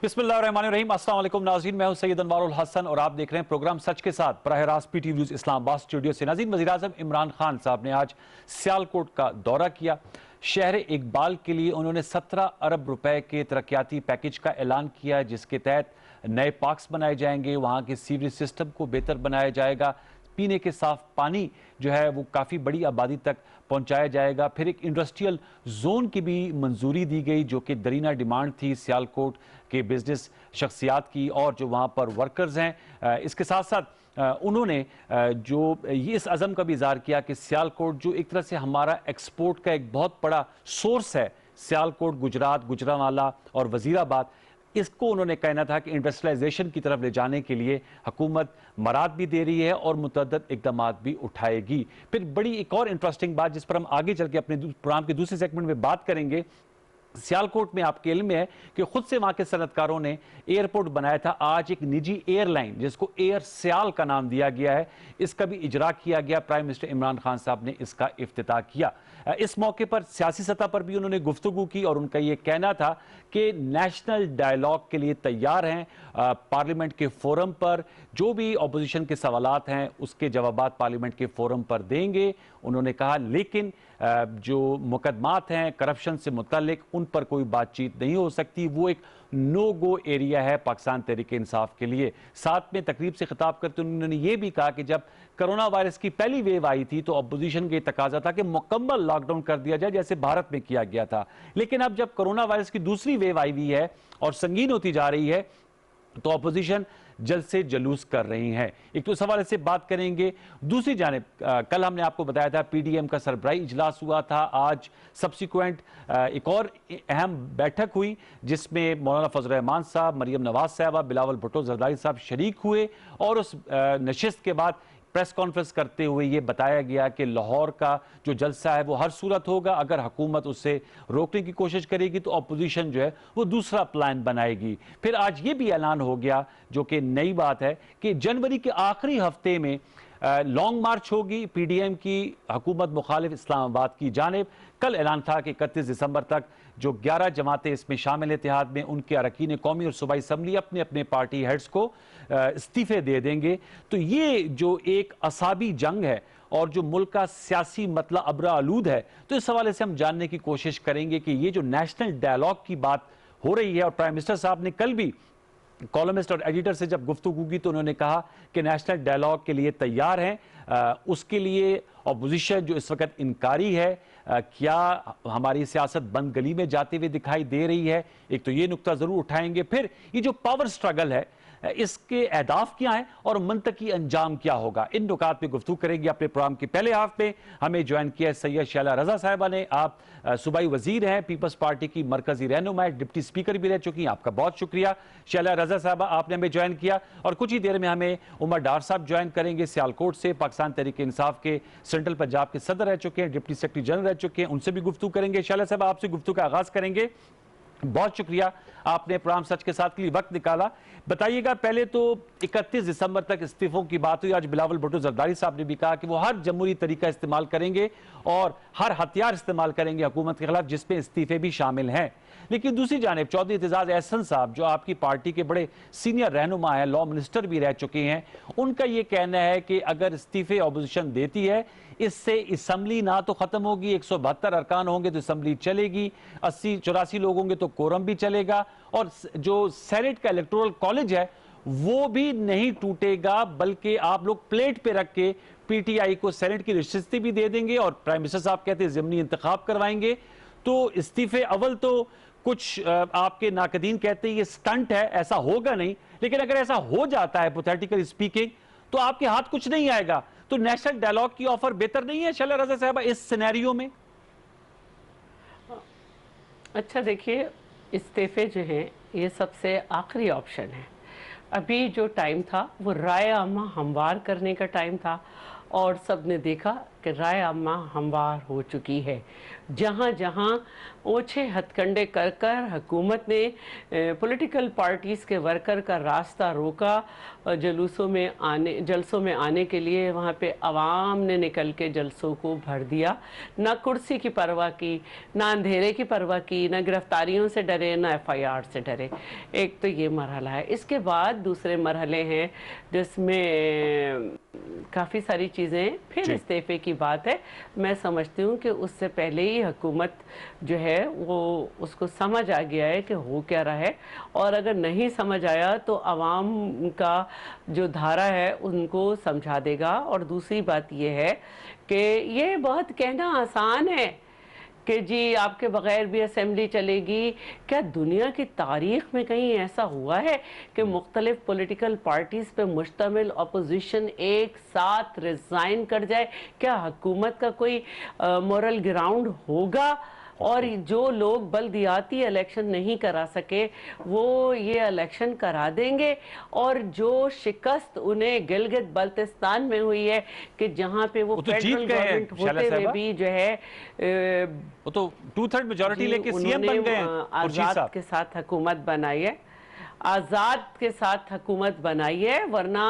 बिस्मिल्लाहिर्रहमानिर्रहीम। अस्सलाम वालेकुम नाज़रीन, मैं हूं सैयद अनवारुल हसन और आप देख रहे हैं प्रोग्राम सच के साथ बराह रास्त PTV न्यूज़ इस्लामाबाद स्टूडियो से। नाज़रीन, वज़ीर-ए-आज़म इमरान खान साहब ने आज सियालकोट का दौरा किया। शहर इकबाल के लिए उन्होंने 17 अरब रुपए के तरक्याती पैकेज का ऐलान किया, जिसके तहत नए पार्क्स बनाए जाएंगे, वहाँ के सीवरेज सिस्टम को बेहतर बनाया जाएगा, पीने के साफ पानी जो है वो काफ़ी बड़ी आबादी तक पहुंचाया जाएगा। फिर एक इंडस्ट्रियल जोन की भी मंजूरी दी गई, जो कि दरीना डिमांड थी सियालकोट के बिजनेस शख्सियात की और जो वहाँ पर वर्कर्स हैं। इसके साथ साथ उन्होंने जो ये इस अज़म का भी इज़हार किया कि सियालकोट जो एक तरह से हमारा एक्सपोर्ट का एक बहुत बड़ा सोर्स है, सियालकोट, गुजरात, गुजरांवाला और वज़ीराबाद, इसको उन्होंने कहना था कि इंडस्ट्रियलाइजेशन की तरफ ले जाने के लिए हुकूमत मराद भी दे रही है और मुतअद्दिद इक़दामात भी उठाएगी। फिर बड़ी एक और इंटरेस्टिंग बात जिस पर हम आगे चल के अपने प्रोग्राम के दूसरे सेगमेंट में बात करेंगे, सियालकोट में आपके इल्म में है कि खुद से वहां के सनतकारों ने एयरपोर्ट बनाया था। आज एक निजी एयरलाइन जिसको एयर सियाल का नाम दिया गया है, इसका भी इजरा किया गया। प्राइम मिनिस्टर इमरान खान साहब ने इसका इफ्तिताह किया। इस मौके पर सियासी सतह पर भी उन्होंने गुफ्तगू की और उनका यह कहना था कि नेशनल डायलॉग के लिए तैयार हैं। पार्लियामेंट के फोरम पर जो भी अपोजिशन के सवालात हैं उसके जवाबात पार्लियामेंट के फोरम पर देंगे, उन्होंने कहा। लेकिन जो मुकदमात हैं करप्शन से मुतल्लिक, उन पर कोई बातचीत नहीं हो सकती। वो एक नो गो एरिया है पाकिस्तान तहरीक इंसाफ के लिए। साथ में तकरीब से खिताब करते उन्होंने ये भी कहा कि जब कोरोना वायरस की पहली वेव आई थी तो अपोजिशन का तकाजा था कि मुकम्मल लॉकडाउन कर दिया जाए, जैसे भारत में किया गया था। लेकिन अब जब कोरोना वायरस की दूसरी वेव आई हुई है और संगीन होती जा रही है तो अपोजिशन जल्द से जलूस कर रही हैं। एक तो इस हवाले से बात करेंगे। दूसरी जानिब कल हमने आपको बताया था PDM का सरबराही इजलास हुआ था। आज सब्सिक्वेंट एक और अहम बैठक हुई जिसमें मौलाना फजल रहमान साहब, मरियम नवाज साहबा, बिलावल भुट्टो जरदारी साहब शरीक हुए और उस नशिस्त के बाद प्रेस कॉन्फ्रेंस करते हुए ये बताया गया कि लाहौर का जो जलसा है वो हर सूरत होगा। अगर हुकूमत उससे रोकने की कोशिश करेगी तो अपोजिशन जो है वो दूसरा प्लान बनाएगी। फिर आज ये भी ऐलान हो गया, जो कि नई बात है, कि जनवरी के आखिरी हफ्ते में लॉन्ग मार्च होगी PDM की हुकूमत मुखालिफ इस्लामाबाद की जानिब। कल ऐलान था कि 31 दिसंबर तक जो 11 जमातें इसमें शामिल इत्तेहाद में, उनके अरकान कौमी और सूबाई असम्बली अपने अपने पार्टी हेड्स को इस्तीफे दे देंगे। तो ये जो एक असाबी जंग है और जो मुल्क का सियासी मतला अबरा आलूद है, तो इस हवाले से हम जानने की कोशिश करेंगे कि ये जो नेशनल डायलॉग की बात हो रही है, और प्राइम मिनिस्टर साहब ने कल भी कॉलमिस्ट और एडिटर से जब गुफ्तगू की तो उन्होंने कहा कि नेशनल डायलॉग के लिए तैयार हैं। उसके लिए अपोजिशन जो इस वक्त इनकारी है, क्या हमारी सियासत बंद गली में जाते हुए दिखाई दे रही है, एक तो ये नुक्ता जरूर उठाएंगे। फिर ये जो पावर स्ट्रगल है, इसके अहदाफ क्या हैं और मंतकी अंजाम क्या होगा, इन नुकात पे गुफ्तगू करेंगे। अपने प्रोग्राम के पहले हाफ में हमें ज्वाइन किया है सैयद शैला रजा साहिबा ने। आप सूबाई वजीर हैं, पीपल्स पार्टी की मरकजी रहनुमा, डिप्टी स्पीकर भी रह चुकी हैं, आपका बहुत शुक्रिया। शैला रजा साहिबा, आपने हमें ज्वाइन किया। और कुछ ही देर में हमें उमर डार साहब ज्वाइन करेंगे सियालकोट से, पाकिस्तान तहरीक इंसाफ के सेंट्रल पंजाब के सदर रह चुके हैं, डिप्टी सेक्रेटरी जनरल रह चुके हैं, उनसे भी गुफ्तगू करेंगे। शैला साहब, आपसे गुफ्तगू का आगाज करेंगे। बहुत शुक्रिया आपने प्रोग्राम सच के साथ के लिए वक्त निकाला। बताइएगा, पहले तो 31 दिसंबर तक इस्तीफों की बात हुई। आज बिलावल भुट्टो जरदारी साहब ने भी कहा कि वो हर जमहूरी तरीका इस्तेमाल करेंगे और हर हथियार इस्तेमाल करेंगे हुकूमत के खिलाफ, जिसमें इस्तीफे भी शामिल हैं। लेकिन दूसरी जानिब चौधरी एतजाज एहसन साहब, जो आपकी पार्टी के बड़े सीनियर रहनुमा हैं, लॉ मिनिस्टर भी रह चुके हैं, उनका यह कहना है कि अगर इस्तीफे अपोजिशन देती है, इससे असम्बली ना तो खत्म होगी, 172 अरकान होंगे तो असम्बली चलेगी, 80-84 लोग होंगे तो कोरम भी चलेगा, और जो सेनेट का इलेक्टोरल कॉलेज है वो भी नहीं टूटेगा, बल्कि आप लोग प्लेट पे रख के PTI को सेनेट की रिश्वती भी दे देंगे और प्राइम मिनिस्टर साहब कहते हैं ज़मीनी इंतखाब करवाएंगे। तो इस्तीफे अव्वल तो कुछ आपके नाकदीन कहते हैं ये स्टंट है, ऐसा होगा नहीं, लेकिन अगर ऐसा हो जाता है हिपोथेटिकली स्पीकिंग तो आपके हाथ कुछ नहीं आएगा। तो नेशनल डायलॉग की ऑफर बेहतर नहीं है शैला रजा साहबा इस सिनेरियो में? अच्छा, देखिए, इस्तीफे जो हैं ये सबसे आखिरी ऑप्शन है। अभी जो टाइम था वो राय आमा हमवार करने का टाइम था और सब ने देखा कि राय अम्मा हमवार हो चुकी है। जहाँ जहाँ ओछे हथकंडे कर कर हुकूमत ने पॉलिटिकल पार्टीज़ के वर्कर का रास्ता रोका, जलसों में आने के लिए वहाँ पे आवाम ने निकल के जलसों को भर दिया। ना कुर्सी की परवाह की, ना अंधेरे की परवाह की, ना गिरफ्तारियों से डरे, ना FIR से डरे। एक तो ये मरहला है। इसके बाद दूसरे मरहले हैं जिसमें काफ़ी सारी चीज़ें, फिर इस्तीफे की बात है। मैं समझती हूँ कि उससे पहले ही हुकूमत जो है वो उसको समझ आ गया है कि हो क्या रहा है, और अगर नहीं समझ आया तो आवाम का जो धारा है उनको समझा देगा। और दूसरी बात ये है कि ये बहुत कहना आसान है कि जी आपके बगैर भी असेंबली चलेगी। क्या दुनिया की तारीख में कहीं ऐसा हुआ है कि मुख्तलिफ पॉलिटिकल पार्टीज़ पे मुश्तमिल अपोजिशन एक साथ रिज़ाइन कर जाए? क्या हुकूमत का कोई मॉरल ग्राउंड होगा? और जो लोग बल्दियाती इलेक्शन नहीं करा सके वो ये इलेक्शन करा देंगे। और जो शिकस्त उन्हें गिलगित बल्तिस्तान में हुई है कि जहाँ पे वो तो फेडरल गवर्नमेंट होते हुए भी जो है वो तो 2/3 मेजॉरिटी लेके सीएम बन गए हैं। आजाद के साथ हुकूमत बनाई है, आज़ाद के साथ हुकूमत बनाई है। वरना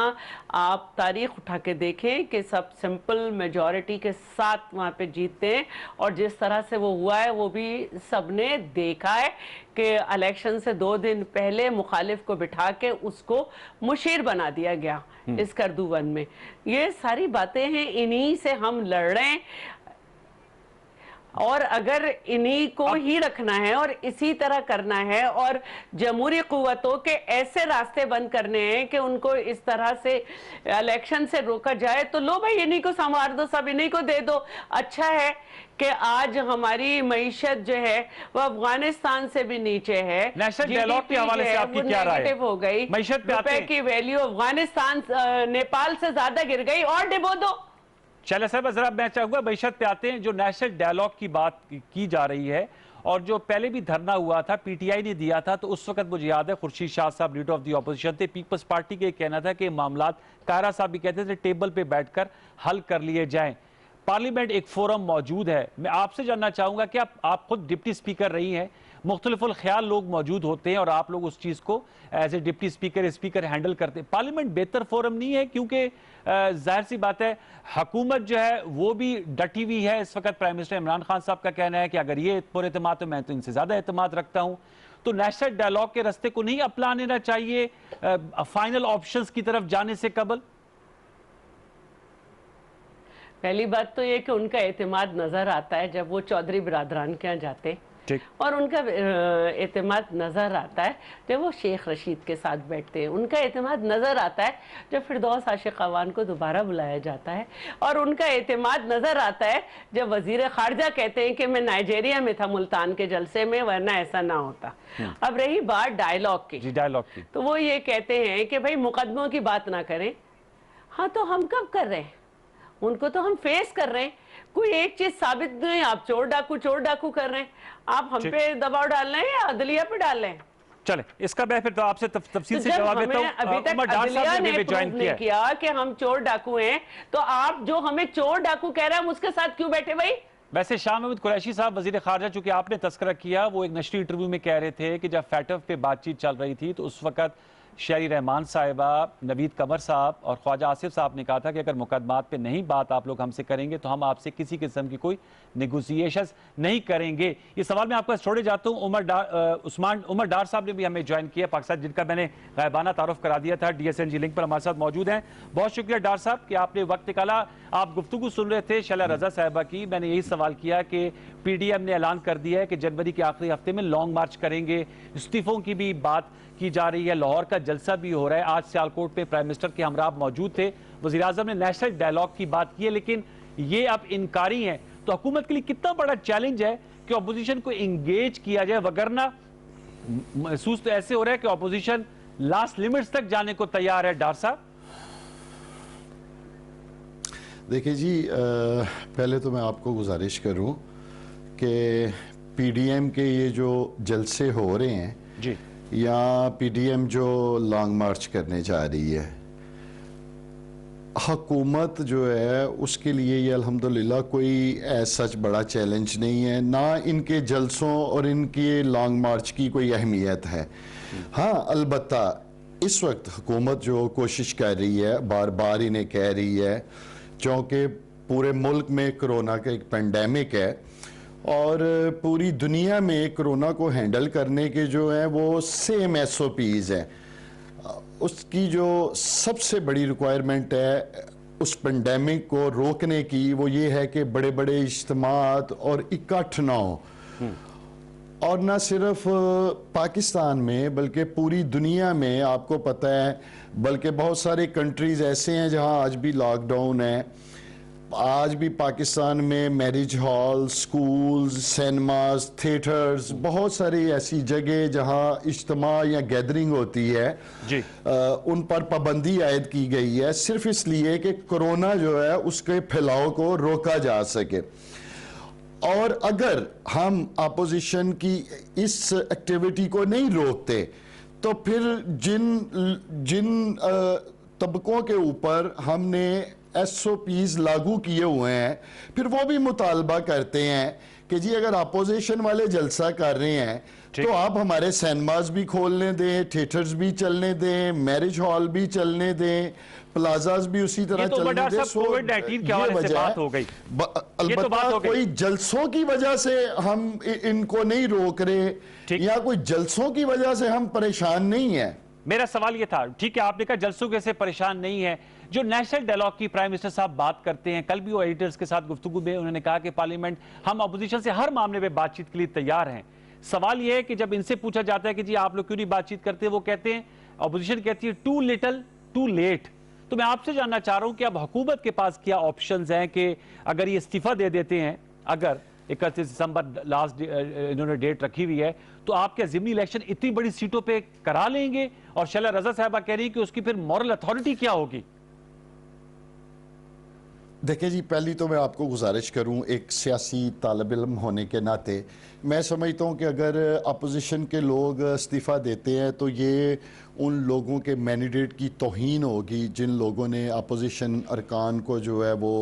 आप तारीख उठा के देखें कि सब सिंपल मेजॉरिटी के साथ वहाँ पे जीतते हैं। और जिस तरह से वो हुआ है वो भी सबने देखा है कि इलेक्शन से 2 दिन पहले मुखालिफ को बिठा के उसको मुशीर बना दिया गया इस करदूवन में। ये सारी बातें हैं, इन्हीं से हम लड़ रहे हैं। और अगर इन्हीं को ही रखना है और इसी तरह करना है और जमहूरी कुव्वतों के ऐसे रास्ते बंद करने हैं कि उनको इस तरह से इलेक्शन से रोका जाए, तो लो भाई इन्हीं को संवार दो, सब इन्हीं को दे दो। अच्छा है कि आज हमारी मईशत जो है वो अफगानिस्तान से भी नीचे है। नेशनल डायलॉग के हवाले से आपकी क्या राय है? हो गई, मईशत पे रुपए की वैल्यू अफगानिस्तान नेपाल से ज्यादा गिर गई, और डिबो दो। चले साहब जरा मैं चाहूंगा मईशत पे आते हैं। जो नेशनल डायलॉग की बात की जा रही है और जो पहले भी धरना हुआ था, PTI ने दिया था, तो उस वक्त मुझे याद है खुर्शीद शाह साहब लीडर ऑफ द ऑपोजिशन थे, पीपल्स पार्टी के कहना था कि मामलात, कायरा साहब भी कहते थे टेबल पे बैठकर हल कर लिए जाएं। पार्लियामेंट एक फोरम मौजूद है। मैं आपसे जानना चाहूंगा कि आप खुद डिप्टी स्पीकर रही हैं, मुख्तलिफुल ख्याल लोग मौजूद होते हैं और आप लोग उस चीज़ को as a deputy speaker handle करते हैं। पार्लियामेंट बेहतर फोरम नहीं है? क्योंकि जाहिर सी बात है हुकूमत जो है वो भी डटी हुई है। इस वक्त प्राइम मिनिस्टर इमरान खान साहब का कहना है कि अगर ये पुरएतमाद तो मैं तो इनसे ज़्यादा एतमाद रखता हूँ। तो नेशनल डायलॉग के रास्ते को नहीं अपना लेना चाहिए फाइनल ऑप्शंस की तरफ जाने से कबल? पहली बात तो ये कि उनका एतमाद नजर आता है जब वो चौधरी बिरादरान के यहाँ जाते, और उनका एतमाद नजर आता है जब वो शेख रशीद के साथ बैठते हैं। उनका एतमाद नजर आता है जब फिरदौस आशिक अवान को दोबारा बुलाया जाता है, और उनका एतमाद नजर आता है जब वजीर खारजा कहते हैं कि मैं नाइजीरिया में था मुल्तान के जलसे में, वरना ऐसा ना होता। अब रही बात डायलॉग की, तो वो ये कहते हैं कि भाई मुकदमों की बात ना करें। हाँ, तो हम कब कर रहे हैं? उनको तो हम फेस कर रहे हैं। कोई एक चीज साबित नहीं, आप चोर डाकू कर रहे हैं। आप हम पे दबाव डाल रहे हैं या अदलिया पे डाल रहे हैं? चले इसका मैं फिर तो आपसे तफसील से जवाब देता हूं। अभी तक अदलिया ने प्रूव नहीं किया कि हम चोर डाकू हैं, तो आप जो हमें चोर डाकू कह रहे हैं हम उसके साथ क्यों बैठे भाई? वैसे शाह महमूद कुरैशी साहब वजीर खारजा, चूंकि आपने तस्करा किया, वो एक नशरी इंटरव्यू में कह रहे थे कि जब फैटफ पे बातचीत चल रही थी तो उस वक्त शहरी रहमान साहिबा, नवीद कमर साहब और ख्वाजा आसिफ साहब ने कहा था कि अगर मुकदमात पे नहीं बात आप लोग हमसे करेंगे तो हम आपसे किसी किस्म की कोई नेगोशिएशन नहीं करेंगे। ये सवाल मैं आपको छोड़े जाता हूँ। उमर डार साहब ने भी हमें ज्वाइन किया पाकिस्तान, जिनका मैंने गायबाना तारुफ करा दिया था। DSNG लिंक पर हमारे साथ मौजूद हैं। बहुत शुक्रिया डार साहब कि आपने वक्त निकाला। आप गुफ्तगू सुन रहे थे शैला रजा साहिबा की। मैंने यही सवाल किया कि PDM ने ऐलान कर दिया है कि जनवरी के आखिरी हफ्ते में लॉन्ग मार्च करेंगे। इस्तीफों की भी बात की जा रही है, लाहौर का जलसा भी हो रहा है। आज सियालकोट पे प्राइम मिनिस्टर के हमरा मौजूद थे। वज़ीर आज़म ने नेशनल डायलॉग की बात की है, लेकिन ये अब इनकारी हैं। तो हुकूमत के लिए कितना बड़ा चैलेंज है कि अपोजिशन को इंगेज किया जाए, वगरना महसूस तो ऐसे हो रहा है कि अपोजिशन लास्ट लिमिट्स तक जाने को तैयार है। डार साहब देखिए जी, पहले तो मैं आपको गुजारिश करूं कि PDM के ये जो जलसे हो रहे हैं जी, या PDM जो लॉन्ग मार्च करने जा रही है, हुकूमत जो है उसके लिए ये अल्हम्दुलिल्लाह कोई सच बड़ा चैलेंज नहीं है, ना इनके जलसों और इनके लॉन्ग मार्च की कोई अहमियत है। हाँ, अलबत्ता इस वक्त हुकूमत जो कोशिश कर रही है, बार बार इन्हें कह रही है, क्योंकि पूरे मुल्क में कोरोना का एक पेंडेमिक है और पूरी दुनिया में कोरोना को हैंडल करने के जो है वो सेम SOPs हैं। उसकी जो सबसे बड़ी रिक्वायरमेंट है उस पेंडेमिक को रोकने की, वो ये है कि बड़े बड़े इज्तिमात और इकट्ठ ना हो। और ना सिर्फ पाकिस्तान में बल्कि पूरी दुनिया में, आपको पता है, बल्कि बहुत सारे कंट्रीज ऐसे हैं जहां आज भी लॉकडाउन है। आज भी पाकिस्तान में marriage hall, schools, cinemas, theatres, बहुत सारी ऐसी जगह जहां इज्तिमा या गैदरिंग होती है जी। उन पर पाबंदी आयद की गई है, सिर्फ इसलिए कि कोरोना जो है उसके फैलाव को रोका जा सके। और अगर हम अपोजिशन की इस एक्टिविटी को नहीं रोकते तो फिर जिन तबकों के ऊपर हमने SOPs लागू किए हुए हैं, फिर वो भी मुतालबा करते हैं कि जी अगर अपोजिशन वाले जलसा कर रहे हैं तो आप हमारे सिनेमास भी खोलने दें, थिएटर्स भी चलने दें, मैरिज हॉल भी चलने दें, प्लाजाज भी उसी तरह चलने दें। कोविड-19 के हवाले से बात हो गई, अलबत्ता कोई जलसों की वजह से हम इनको नहीं रोक रहे या कोई जलसों की वजह से हम परेशान नहीं है। मेरा सवाल ये था, ठीक है आपने कहा जलसों के से परेशान नहीं है, जो नेशनल डायलॉग की प्राइम मिनिस्टर साहब बात करते हैं, कल भी वो एडिटर्स के साथ गुफ्तगू में उन्होंने कहा कि पार्लियामेंट, हम अपोजिशन से हर मामले में बातचीत के लिए तैयार हैं। सवाल यह है कि जब इनसे पूछा जाता है कि जी आप लोग क्यों नहीं बातचीत करते, वो कहते हैं, अपोजिशन कहती है टू लिटिल टू लेट। तो मैं आपसे जानना चाह रहा हूं कि अब हुकूमत के पास क्या ऑप्शंस हैं कि अगर ये इस्तीफा दे देते हैं, अगर 31 दिसंबर लास्ट इन्होंने डेट रखी हुई है, तो आप क्या ज़िमनी इलेक्शन इतनी बड़ी सीटों पे करा लेंगे? और शैला रजा साहबा कह रही है कि उसकी फिर मॉरल अथॉरिटी क्या होगी? देखिए जी, पहली तो मैं आपको गुजारिश करूं, एक सियासी तालिब इल्म होने के नाते मैं समझता हूं कि अगर अपोजिशन के लोग इस्तीफ़ा देते हैं तो ये उन लोगों के मैंडेट की तौहीन होगी जिन लोगों ने अपोजिशन अरकान को जो है वो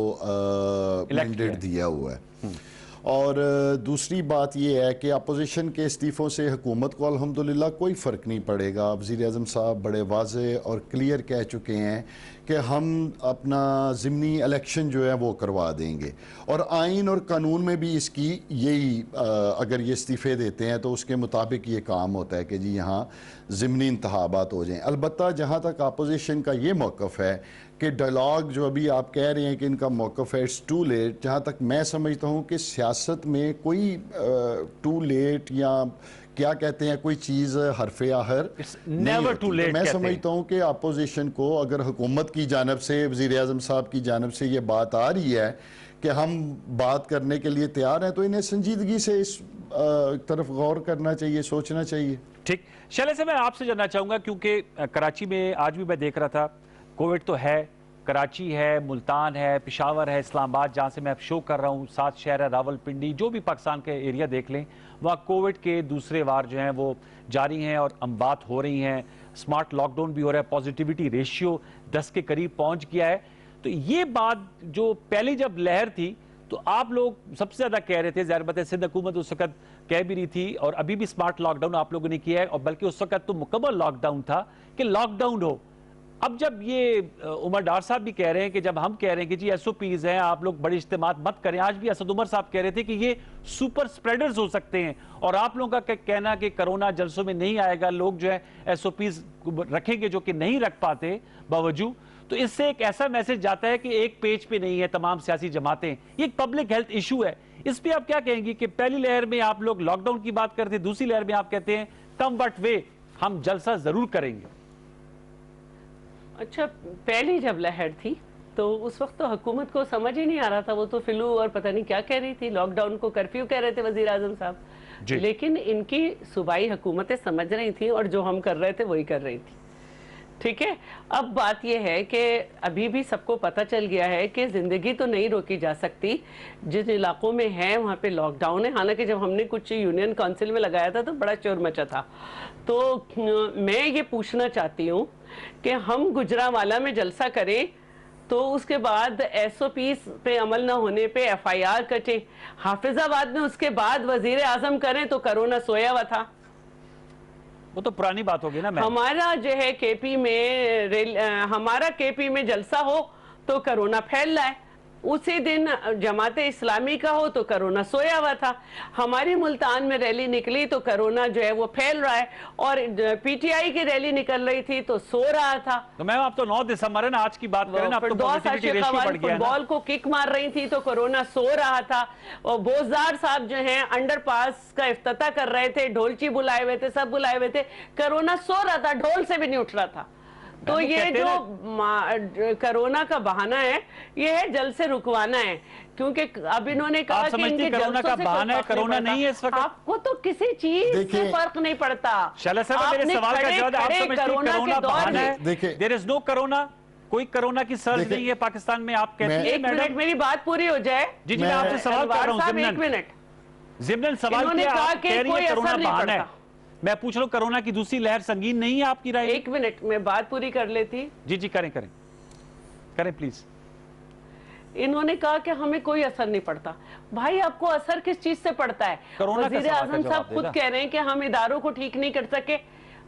मैंडेट दिया हुआ है। और दूसरी बात यह है कि अपोजिशन के इस्तीफ़ों से हुकूमत को अल्हम्दुलिल्लाह कोई फ़र्क नहीं पड़ेगा। वज़ीर आज़म साहब बड़े वाज़े और क्लियर कह चुके हैं कि हम अपना ज़िमनी इलेक्शन जो है वो करवा देंगे, और आइन और कानून में भी इसकी यही अगर ये इस्तीफ़े देते हैं तो उसके मुताबिक ये काम होता है कि जी यहाँ ज़िमनी इंतखाबात हो जाएँ। अलबत्ता जहाँ तक अपोजिशन का ये मौक़िफ़ है कि डायलॉग जो अभी आप कह रहे हैं कि इनका मौक़िफ़ है इट्स टू लेट, जहाँ तक मैं समझता हूँ कि सियासत में कोई टू लेट या क्या कहते हैं कोई चीज़ हरफ़े आहर नेवर टू लेट। मैं समझता हूँ कि अपोजिशन को अगर हुकूमत की जानब से, वज़ीर आज़म साहब की जानब से ये बात आ रही है कि हम बात करने के लिए तैयार हैं, तो इन्हें संजीदगी से इस तरफ गौर करना चाहिए, सोचना चाहिए। ठीक, शैला से मैं आपसे जानना चाहूँगा, क्योंकि कराची में आज भी मैं देख रहा था कोविड तो है, कराची है, मुल्तान है, पेशावर है, इस्लामाबाद जहाँ से मैं अब शो कर रहा हूँ, 7 शहर है, रावलपिंडी, जो भी पाकिस्तान के एरिया देख लें, वहाँ कोविड के दूसरे वार जो हैं वो जारी हैं और अमवात हो रही हैं। स्मार्ट लॉकडाउन भी हो रहा है, पॉजिटिविटी रेशियो 10 के करीब पहुँच गया है। तो ये बात जो पहले जब लहर थी तो आप लोग सबसे ज़्यादा कह रहे थे, ज़ाहिर बात है सिंध हुकूमत उस वक्त कह भी रही थी, और अभी भी स्मार्ट लॉकडाउन आप लोगों ने किया है, और बल्कि उस वक्त तो मुकम्मल लॉकडाउन था कि लॉकडाउन हो। अब जब ये उमर डार साहब भी कह रहे हैं कि जब हम कह रहे हैं कि जी SOPs हैं, आप लोग बड़ी इज्तिमात मत करें, आज भी असद उमर साहब कह रहे थे कि ये सुपर स्प्रेडर्स हो सकते हैं, और आप लोगों का कहना कि कोरोना जलसों में नहीं आएगा, लोग जो है SOPs रखेंगे जो कि नहीं रख पाते बावजूद। तो इससे एक ऐसा मैसेज जाता है कि एक पेज पे नहीं है तमाम सियासी जमातें, ये एक पब्लिक हेल्थ इशू है। इस पे आप क्या कहेंगी कि पहली लहर में आप लोग लॉकडाउन की बात करते हैं, दूसरी लहर में आप कहते हैं कम बट वे हम जलसा जरूर करेंगे? अच्छा, पहली जब लहर थी तो उस वक्त तो हुकूमत को समझ ही नहीं आ रहा था, वो तो फ्लू और पता नहीं क्या कह रही थी, लॉकडाउन को कर्फ्यू कह रहे थे वजीर आजम साहब, लेकिन इनकी सूबाई हुकूमतें समझ रही थी और जो हम कर रहे थे वही कर रही थी। ठीक है, अब बात यह है कि अभी भी सबको पता चल गया है कि ज़िंदगी तो नहीं रोकी जा सकती, जिन इलाकों में है वहाँ पे लॉकडाउन है। हालांकि जब हमने कुछ यूनियन काउंसिल में लगाया था तो बड़ा शोर मचा था। तो मैं ये पूछना चाहती हूँ कि हम गुजरांवाला में जलसा करें تو اس کے بعد ایس او پیز پہ عمل نہ ہونے پہ ایف آئی آر کٹے. حافظ آباد میں اس کے بعد وزیر اعظم کریں تو کرونا سویا ہوا تھا. وہ تو پرانی بات ہوگی نا. ہمارا جو ہے کے پی میں ہمارا کے پی میں جلسہ ہو تو کرونا پھیل رہا ہے. اسی دن جماعت اسلامی کا ہو تو کرونا سویا ہوا تھا. ہماری ملتان میں ریلی نکلی تو کرونا جو ہے وہ پھیل رہا ہے, اور پی ٹی آئی کی ریلی نکل رہی تھی تو سو رہا تھا. تو میم آپ تو 9 دسمبر ہے نا, آج کی بات کریں نا, اب تو پوزیٹیوٹی ریشیو بڑھ گیا ہے نا. فٹ بال کو کک مار رہی تھی تو کرونا سو رہا تھا. اور بوزدار صاحب جو ہیں انڈر پاس کا افتتاح کر رہے تھے, ڈھولچی بلائے ہوئے تھے, سب بلائے ہوئے تھے, کرونا سو رہا تھا, ڈھول سے بھی نہیں اٹھ رہا تھا. تو یہ جو کرونا کا بہانہ ہے یہ ہے جلد سے رکوانا ہے, کیونکہ اب انہوں نے کہا کہ ان کے کرونا کا بہانہ ہے, کرونا نہیں ہے اس وقت. آپ کو تو کسی چیز سے فرق نہیں پڑتا. شعلہ صاحب میرے سوال کا جواب, آپ سمجھتی کرونا بہانہ ہے؟ دیر از نو کرونا, کوئی کرونا کی سرج نہیں ہے پاکستان میں, آپ کہتی ہیں. ایک منٹ میری بات پوری ہو جائے. جی میں آپ سے سوال کر رہا ہوں, ایک منٹ. ضمن سوال کیا, آپ کہہ رہی ہیں کرونا بہانہ ہے, میں پوچھ رہا ہوں کرونا کی دوسری لہر سنگین نہیں ہے آپ کی رائے؟ ایک منٹ میں بات پوری کر لیتی. جی کریں پلیز. انہوں نے کہا کہ ہمیں کوئی اثر نہیں پڑتا. بھائی آپ کو اثر کس چیز سے پڑتا ہے؟ وزیر اعظم صاحب خود کہہ رہے ہیں کہ ہم اداروں کو ٹھیک نہیں کر سکے.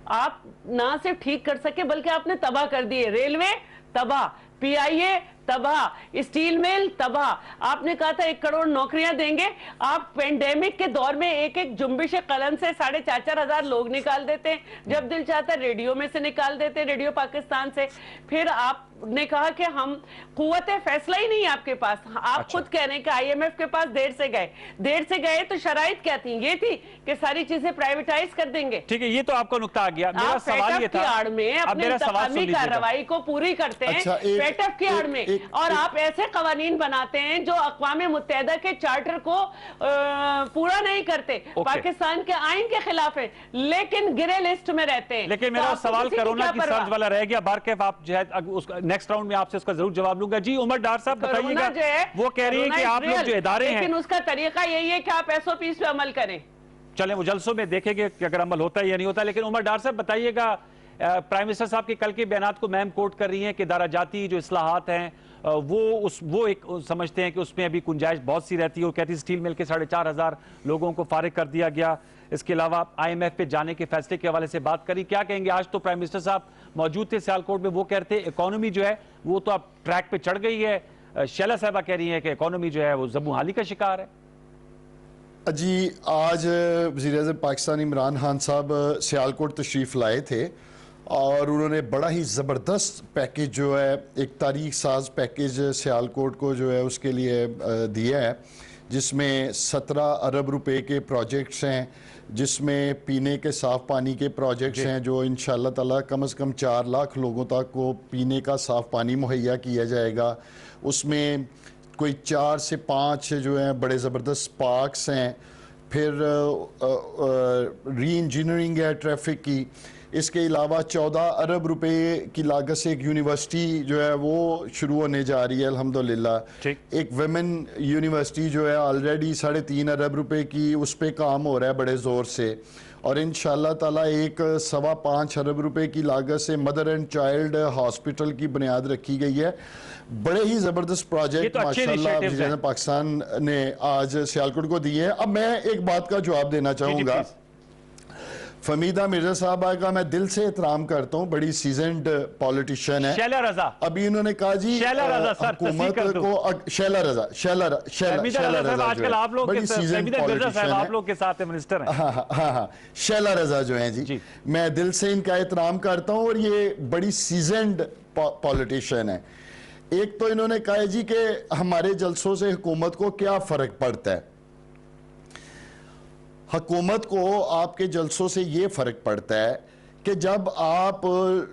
آپ نہ صرف ٹھیک کر سکے بلکہ آپ نے تباہ کر دیے. ریلوے تباہ, پی آئی اے تباہ, اسٹیل میل تباہ. آپ نے کہا تھا 1 کروڑ نوکریاں دیں گے. آپ پینڈیمک کے دور میں ایک جنبش قلم سے 4,500 ہزار لوگ نکال دیتے ہیں. جب دل چاہتا ریڈیو میں سے نکال دیتے, ریڈیو پاکستان سے. پھر آپ نے کہا کہ ہم قوت فیصلہ ہی نہیں آپ کے پاس. آپ خود کہہ رہے ہیں کہ آئی ایم ایف کے پاس دیر سے گئے تو شرائط کیا تھی؟ یہ تھی کہ ساری چیزیں پرائیویٹائز کر دیں گے. ٹھیک ہے, یہ تو آپ کا نقطہ آ گیا. میرا سوال یہ تھا, آڑ میں اپنے انتقامی کارروائی کو پوری کرتے ہیں پیٹف کی آڑ میں, اور آپ ایسے قوانین بناتے ہیں جو اقوام متحدہ کے چارٹر کو پورا نہیں کرتے, پاکستان کے آئین کے خلاف ہیں, لیکن گرے لسٹ میں رہتے ہیں. لیکن میرا سوال کرونا کی سرج والا رہ گیا. بارکیف آپ جو ہے نیکسٹ راؤنڈ میں آپ سے اس کا ضرور جواب لوں گا. جی عمر ڈار صاحب بتائیے گا, وہ کہہ رہی ہیں کہ آپ لوگ جو ادارے ہیں, لیکن اس کا طریقہ یہی ہے کہ آپ ایس او پیز پہ عمل کریں. چلیں وہ جلسوں میں دیکھیں گے کہ اگر عمل ہوتا ہے یا نہیں ہوتا. لیکن عمر ڈار صاحب بتائیے گا, پرائم منسٹر صاحب کے کل کے بیانات کو میم کوٹ کر رہی ہیں کہ ادارہ جاتی جو اصلاحات ہیں وہ ایک سمجھتے ہیں کہ اس میں ابھی گنجائش بہت سی رہتی ہے. وہ کہتی اسٹیل مل کے 4,500 لوگوں کو فارغ کر دیا گیا. اس کے علاوہ آئی ایم ایف پہ جانے کے فیصلے کے حوالے سے بات کری. کیا کہیں گے؟ آج تو پرائم منسٹر صاحب موجود تھے سیالکوٹ میں, وہ کہتے ہیں اکانومی جو ہے وہ تو اب ٹریک پہ چڑھ گئی ہے. شیلہ صاحبہ کہہ رہی ہیں کہ اکانومی جو ہے وہ زبوں حالی کا شکار ہے. جی آج وزیر اعظم پاکستان عمران خان صاحب سیالکوٹ تشریف لائے تھے, اور انہوں نے بڑا ہی زبردست پیکیج جو ہے, ایک تاریخ ساز پیکیج سیالکوٹ کو جو ہے اس کے لیے دیا ہے, جس میں 17 ارب روپے کے پروجیکٹس ہیں, جس میں پینے کے صاف پانی کے پروجیکٹس ہیں جو انشاءاللہ تعالی کم از کم 4 لاکھ لوگوں تک کو پینے کا صاف پانی مہیا کیا جائے گا. اس میں کوئی 4 سے 5 جو ہیں بڑے زبردست پارکس ہیں. پھر ری انجینئرنگ ہے ٹریفک کی. اس کے علاوہ 14 ارب روپے کی لاگت سے ایک یونیورسٹی جو ہے وہ شروع ہونے جا رہی ہے الحمدللہ. ایک ویمن یونیورسٹی جو ہے آلریڈی 3.5 ارب روپے کی, اس پہ کام ہو رہا ہے بڑے زور سے. اور انشاءاللہ تعالی ایک 5.25 ارب روپے کی لاگت سے مدر اینڈ چائلڈ ہاسپٹل کی بنیاد رکھی گئی ہے. بڑے ہی زبردست پروجیکٹ ماشاءاللہ وزیر اعظم پاکستان نے آج سیالکوٹ کو دیے ہیں. اب میں ایک بات کا جواب دینا چاہوں گا. فمیدہ مرزا صاحبہ کا میں دل سے احترام کرتا ہوں, بڑی سیزنڈ پولیٹیشین ہے. شیلہ رضا ابھی انہوں نے کہا جی حکومت کو شیلہ رضا بڑی سیزنڈ پولیٹیشین آپ لوگ کے ساتھ منسٹر ہیں. ہاں شیلہ رضا جو ہیں جی, میں دل سے ان کا احترام کرتا ہوں, اور یہ بڑی سیزنڈ پولیٹیشین ہے. ایک تو انہوں نے کہا جی کہ ہمارے جلسوں سے حکومت کو کیا فرق پڑتا ہے. حکومت کو آپ کے جلسوں سے یہ فرق پڑتا ہے کہ جب آپ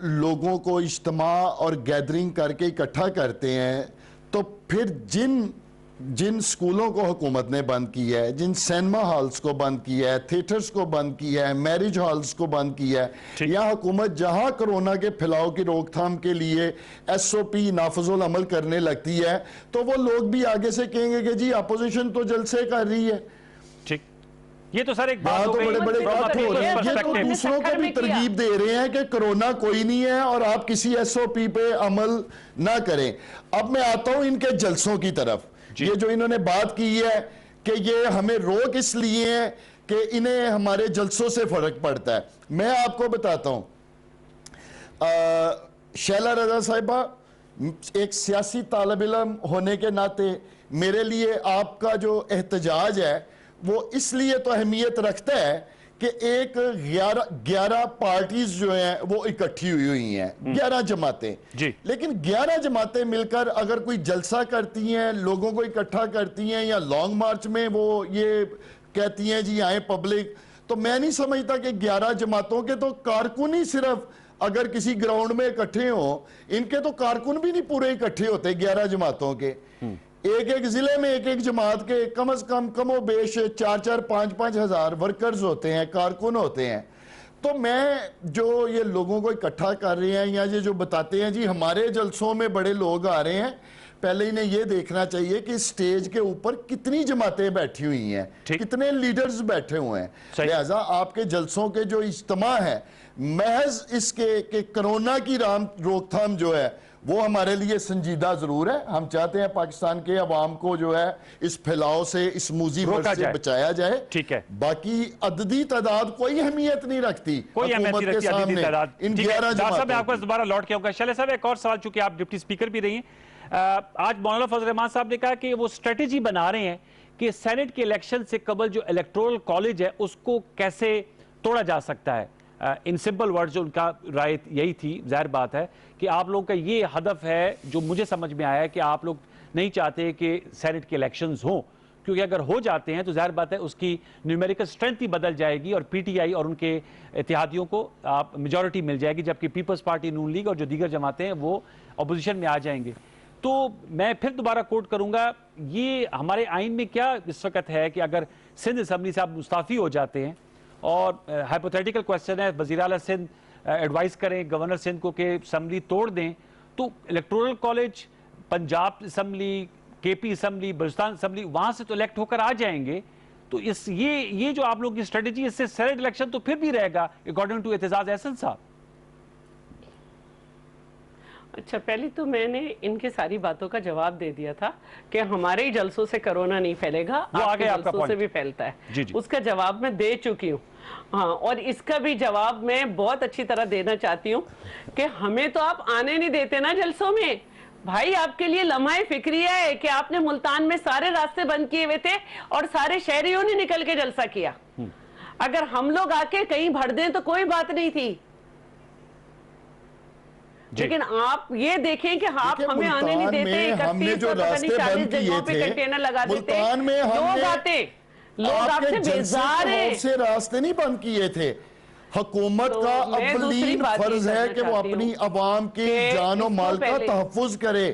لوگوں کو اجتماع اور گیدرنگ کر کے اکٹھا کرتے ہیں تو پھر جن سکولوں کو حکومت نے بند کیا ہے, جن سینما ہالز کو بند کیا ہے, تھیٹرز کو بند کیا ہے, میرج ہالز کو بند کیا ہے, یا حکومت جہاں کرونا کے پھیلاؤ کی روک تھام کے لیے ایس او پی نافذ العمل کرنے لگتی ہے تو وہ لوگ بھی آگے سے کہیں گے کہ جی اپوزیشن تو جلسے کر رہی ہے. یہ تو سر ایک یہاں بات ہو تو گئی بڑے بڑے from a بات ہو رہے ہیں، people's یہ تو perspective۔ دوسروں کو بھی ترغیب دے رہے ہیں کہ کرونا کوئی نہیں ہے اور آپ کسی ایس او پی پہ عمل نہ کریں۔ اب میں آتا ہوں ان کے جلسوں کی طرف، یہ جو انہوں نے بات کی ہے کہ یہ ہمیں روک اس لیے ہیں کہ انہیں ہمارے جلسوں سے فرق پڑتا ہے۔ میں آپ کو بتاتا ہوں، شیلا رضا صاحبہ، ایک سیاسی طالب علم ہونے کے ناطے میرے لیے آپ کا جو احتجاج ہے وہ اس لیے تو اہمیت رکھتا ہے کہ ایک 11 پارٹیز جو ہیں وہ اکٹھی ہوئی ہیں، 11 جماعتیں، لیکن 11 جماعتیں مل کر اگر کوئی جلسہ کرتی ہیں، لوگوں کو اکٹھا کرتی ہیں یا لانگ مارچ میں وہ یہ کہتی ہیں جی آئیں پبلک، تو میں نہیں سمجھتا کہ 11 جماعتوں کے تو کارکن ہی صرف اگر کسی گراؤنڈ میں اکٹھے ہوں، ان کے تو کارکن بھی نہیں پورے اکٹھے ہوتے 11 جماعتوں کے۔ ایک ایک ضلع میں ایک ایک جماعت کے کم از کم و بیش 4-4 5-5 ہزار ورکرز ہوتے ہیں، کارکن ہوتے ہیں۔ تو میں جو یہ لوگوں کو اکٹھا کر رہے ہیں یا یہ جو بتاتے ہیں جی ہمارے جلسوں میں بڑے لوگ آ رہے ہیں، پہلے انہیں یہ دیکھنا چاہیے کہ سٹیج کے اوپر کتنی جماعتیں بیٹھی ہوئی ہیں، کتنے لیڈرز بیٹھے ہوئے ہیں۔ لہٰذا آپ کے جلسوں کے جو اجتماع ہے محض اس کے کہ کرونا کی روک تھام جو ہے وہ ہمارے لیے سنجیدہ ضرور ہے، ہم چاہتے ہیں پاکستان کے عوام کو جو ہے اس پھیلاؤ سے، اس موذی مرض سے بچایا جائے۔ ٹھیک ہے، باقی عددی تعداد کوئی اہمیت نہیں رکھتی کوئی اہمیت نہیں رکھتی عددی تعداد۔ ان 11 صاحب میں آپ کو جماعتوں دوبارہ لوٹ کے آؤں گا۔ شیلا صاحب ایک اور سوال، چونکہ آپ ڈپٹی اسپیکر بھی رہی ہیں، آج مولانا فضل الرحمان صاحب نے کہا کہ وہ اسٹریٹجی بنا رہے ہیں کہ سینٹ کے الیکشن سے قبل جو الیکٹورل کالج ہے اس کو کیسے توڑا جا سکتا ہے۔ ان سمپل ورڈ جو ان کا رائے یہی تھی، ظاہر بات ہے کہ آپ لوگوں کا یہ ہدف ہے جو مجھے سمجھ میں آیا ہے کہ آپ لوگ نہیں چاہتے کہ سینٹ کے الیکشنز ہوں، کیونکہ اگر ہو جاتے ہیں تو ظاہر بات ہے اس کی نیومیریکل سٹرینتھ ہی بدل جائے گی اور پی ٹی آئی اور ان کے اتحادیوں کو میجورٹی مل جائے گی، جبکہ پیپلز پارٹی نون لیگ اور جو دیگر جماعتیں ہیں وہ اپوزیشن میں آ جائیں گے۔ تو میں پھر دوبارہ کوٹ کروں گا، یہ ہمارے آئین میں کیا اس وقت ہے کہ اگر سندھ اسمبلی سے آپ مستعفی ہو جاتے ہیں اور ہائپوتھیٹیکل کویسچن ہے، وزیر اعلیٰ سندھ ایڈوائز کریں گورنر سندھ کو کہ اسمبلی توڑ دیں، تو الیکٹورل کالج، پنجاب اسمبلی، کے پی اسمبلی، بلوچستان اسمبلی، وہاں سے تو الیکٹ ہو کر آ جائیں گے، تو یہ جو آپ لوگ کی اسٹریٹجی، اس سے سینٹ الیکشن تو پھر بھی رہے گا اکارڈنگ ٹو اعتزاز احسن صاحب۔ اچھا، پہلی تو میں نے ان کی ساری باتوں کا جواب دے دیا تھا کہ ہمارے ہی جلسوں سے کرونا نہیں پھیلے گا، آپ کے جلسوں سے بھی پھیلتا ہے، اس کا جواب میں دے چکی ہوں۔ ہاں، اور اس کا بھی جواب میں بہت اچھی طرح دینا چاہتی ہوں کہ ہمیں تو آپ آنے نہیں دیتے نا جلسوں میں۔ بھائی آپ کے لیے لمحہ فکریہ ہے کہ آپ نے ملتان میں سارے راستے بند کیے ہوئے تھے اور سارے شہریوں نے نکل کے جلسہ کیا۔ اگر ہم لوگ آ کے کہیں بھر دیں تو کوئی بات نہیں تھی، لیکن آپ یہ دیکھیں کہ آپ ہمیں آنے نہیں دیتے، 31 اور 40 جگہوں پہ کنٹینر لگا دیتے، لوگ آتے، لوگ آپ سے بیزار ہیں۔ سے راستے نہیں بند کیے تھے۔ حکومت کا اولین فرض ہے کہ وہ اپنی عوام کی جان و مال کا تحفظ کرے،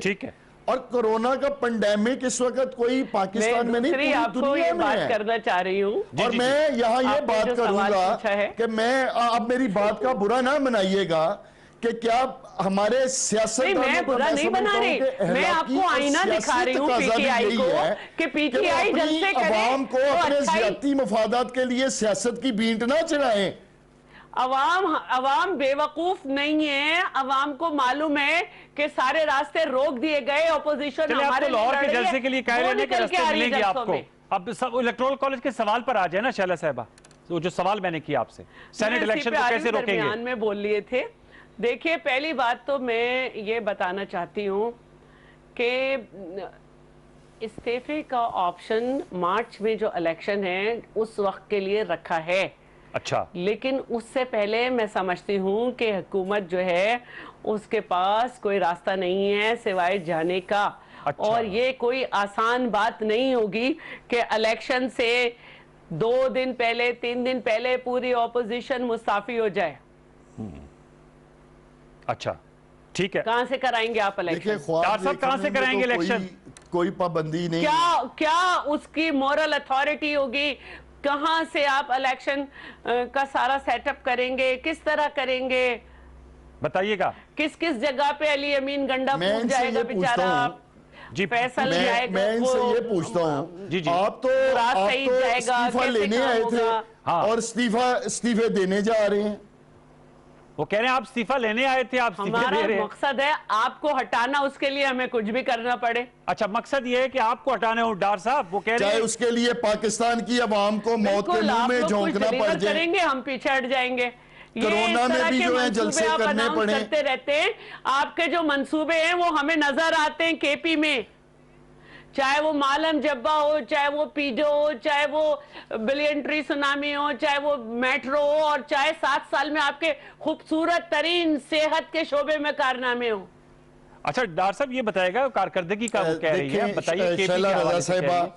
اور کرونا کا پینڈیمک اس وقت کوئی پاکستان میں نہیں، پوری دنیا میں ہے۔ بات کرنا چاہ رہی ہوں، اور میں یہاں یہ بات کروں گا کہ میں اب میری بات کا برا نہ منائیے گا کہ کیا ہمارے سیاست میں برا نہیں بنا رہی، میں آپ کو آئینہ دکھا رہی ہوں پی ٹی آئی کو کہ پی ٹی آئی جلسے کرے، عوام کو اپنے ذاتی مفادات کے لیے سیاست کی بینٹ نہ چڑھائیں۔ عوام بے وقوف نہیں ہے، عوام کو معلوم ہے کہ سارے راستے روک دیے گئے، اپوزیشن ہمارے لاہور کے جلسے کے لیے کہہ رہے ہیں کہ راستے ملیں گے آپ کو۔ اب الیکٹورل کالج کے سوال پر آ جائے نا شیلا صاحبہ، جو سوال میں نے کیا آپ سے، سینٹ الیکشن کو کیسے روکیں گے؟ درمیان میں بول لیے تھے۔ دیکھیے، پہلی بات تو میں یہ بتانا چاہتی ہوں کہ استعفے کا آپشن مارچ میں جو الیکشن ہے اس وقت کے لیے رکھا ہے۔ اچھا، لیکن اس سے پہلے میں سمجھتی ہوں کہ حکومت جو ہے اس کے پاس کوئی راستہ نہیں ہے سوائے جانے کا، اور یہ کوئی آسان بات نہیں ہوگی کہ الیکشن سے 2 دن پہلے 3 دن پہلے پوری اپوزیشن مستعفی ہو جائے۔ اچھا ٹھیک ہے، کہاں سے کرائیں گے آپ الیکشن؟ صاحب کہاں سے کرائیں گے الیکشن؟ کوئی پابندی نہیں، کیا اس کی مورل اتھارٹی ہوگی؟ کہاں سے آپ الیکشن کا سارا سیٹ اپ کریں گے؟ کس طرح کریں گے؟ بتائیے گا۔ کس جگہ پہ علی امین گنڈا پھوٹ جائے گا بیچارہ؟ जी, फैसल मैं जाएगा इनसे वो ये पूछता हूँ, जी, जी। आप तो रात सही जाएगा, इस्तीफा कैसे लेने काम आए थे होगा? हाँ। और इस्तीफे देने जा रहे हैं। वो कह रहे हैं आप इस्तीफा लेने आए थे, आप इस्तीफे हमारा दे रहे हैं। मकसद है आपको हटाना, उसके लिए हमें कुछ भी करना पड़े। अच्छा, मकसद ये है कि आपको हटाने हो डार साहब, वो कह रहे चाहे हैं उसके लिए पाकिस्तान की आवाम को मौत के बिल्कुल, मुंह आप में लोग कुछ झोंकना पड़ डिलीवर जाए। करेंगे, हम पीछे हट जाएंगे। ये कोरोना इस में तरह भी के जो है मंसूबे जलसे आप करने अनाउंस पड़े। करते रहते हैं। आपके जो मंसूबे हैं वो हमें नजर आते हैं केपी में, चाहे वो मालम जब्बा हो, चाहे वो पीजो हो, चाहे वो बिलियन ट्री सुनामी हो, चाहे वो मेट्रो हो, और चाहे 7 साल में आपके खूबसूरत तरीन सेहत के शोबे में कारनामे हो। अच्छा डार साहब ये बताएगा कारकर्दगी का वो कह रही है, देखें, बताइए केपी शैला के रजा हवाले से कह साहिबा, रही है।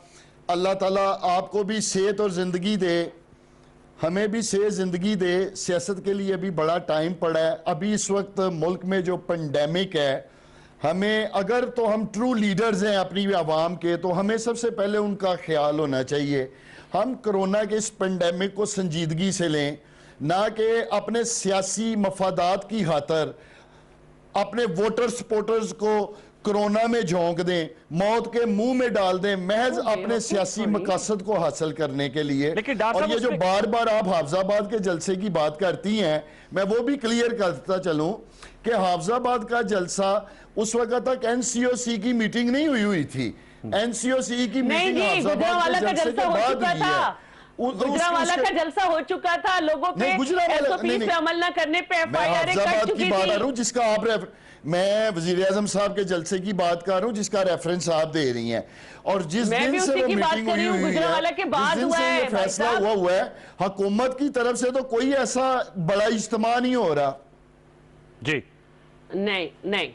अल्लाह ताला आपको भी सेहत और जिंदगी दे, हमें भी सेहत जिंदगी दे। सियासत के लिए अभी बड़ा टाइम पड़ा है। अभी इस वक्त मुल्क में जो पेंडेमिक है, हमें अगर तो हम ट्रू लीडर्स हैं अपनी आवाम के, तो हमें सबसे पहले उनका ख्याल होना चाहिए। हम कोरोना के इस पेंडेमिक को संजीदगी से लें, ना कि अपने सियासी मफादात की खातर अपने वोटर सपोर्टर्स को कोरोना में झोंक दें, मौत के मुंह में डाल दें, महज अपने सियासी मकसद को हासिल करने के लिए। लेकिन डॉक्टर और ये साहब जो उसमें- बार बार आप हाफिजाबाद के जलसे की बात करती हैं, मैं वो भी क्लियर करता चलूं कि हाफिजाबाद का जलसा उस वक्त तक एनसीओसी की मीटिंग नहीं हुई थी। एनसीओसी की नहीं मीटिंग जी, गुजरांवाला का जलसा हो चुका था। गुजरांवाला का जलसा हो चुका था, लोगों पे एसओपी पे अमल न करने पे एफआईआर कट चुकी थी। जिसका आप मैं वजीर आजम साहब के जलसे की बात कर रहा हूं, जिसका रेफरेंस आप दे रही हैं। और जिस मैं दिन भी से उसी वो की बात मीटिंग कर रही हुई हूं, है, गुजरांवाला के बाद जिस दिन हुआ से है ये भाई फैसला साहब। हुआ है, हुकूमत की तरफ से तो कोई ऐसा बड़ा इज्तिमा नहीं हो रहा। जी नहीं नहीं,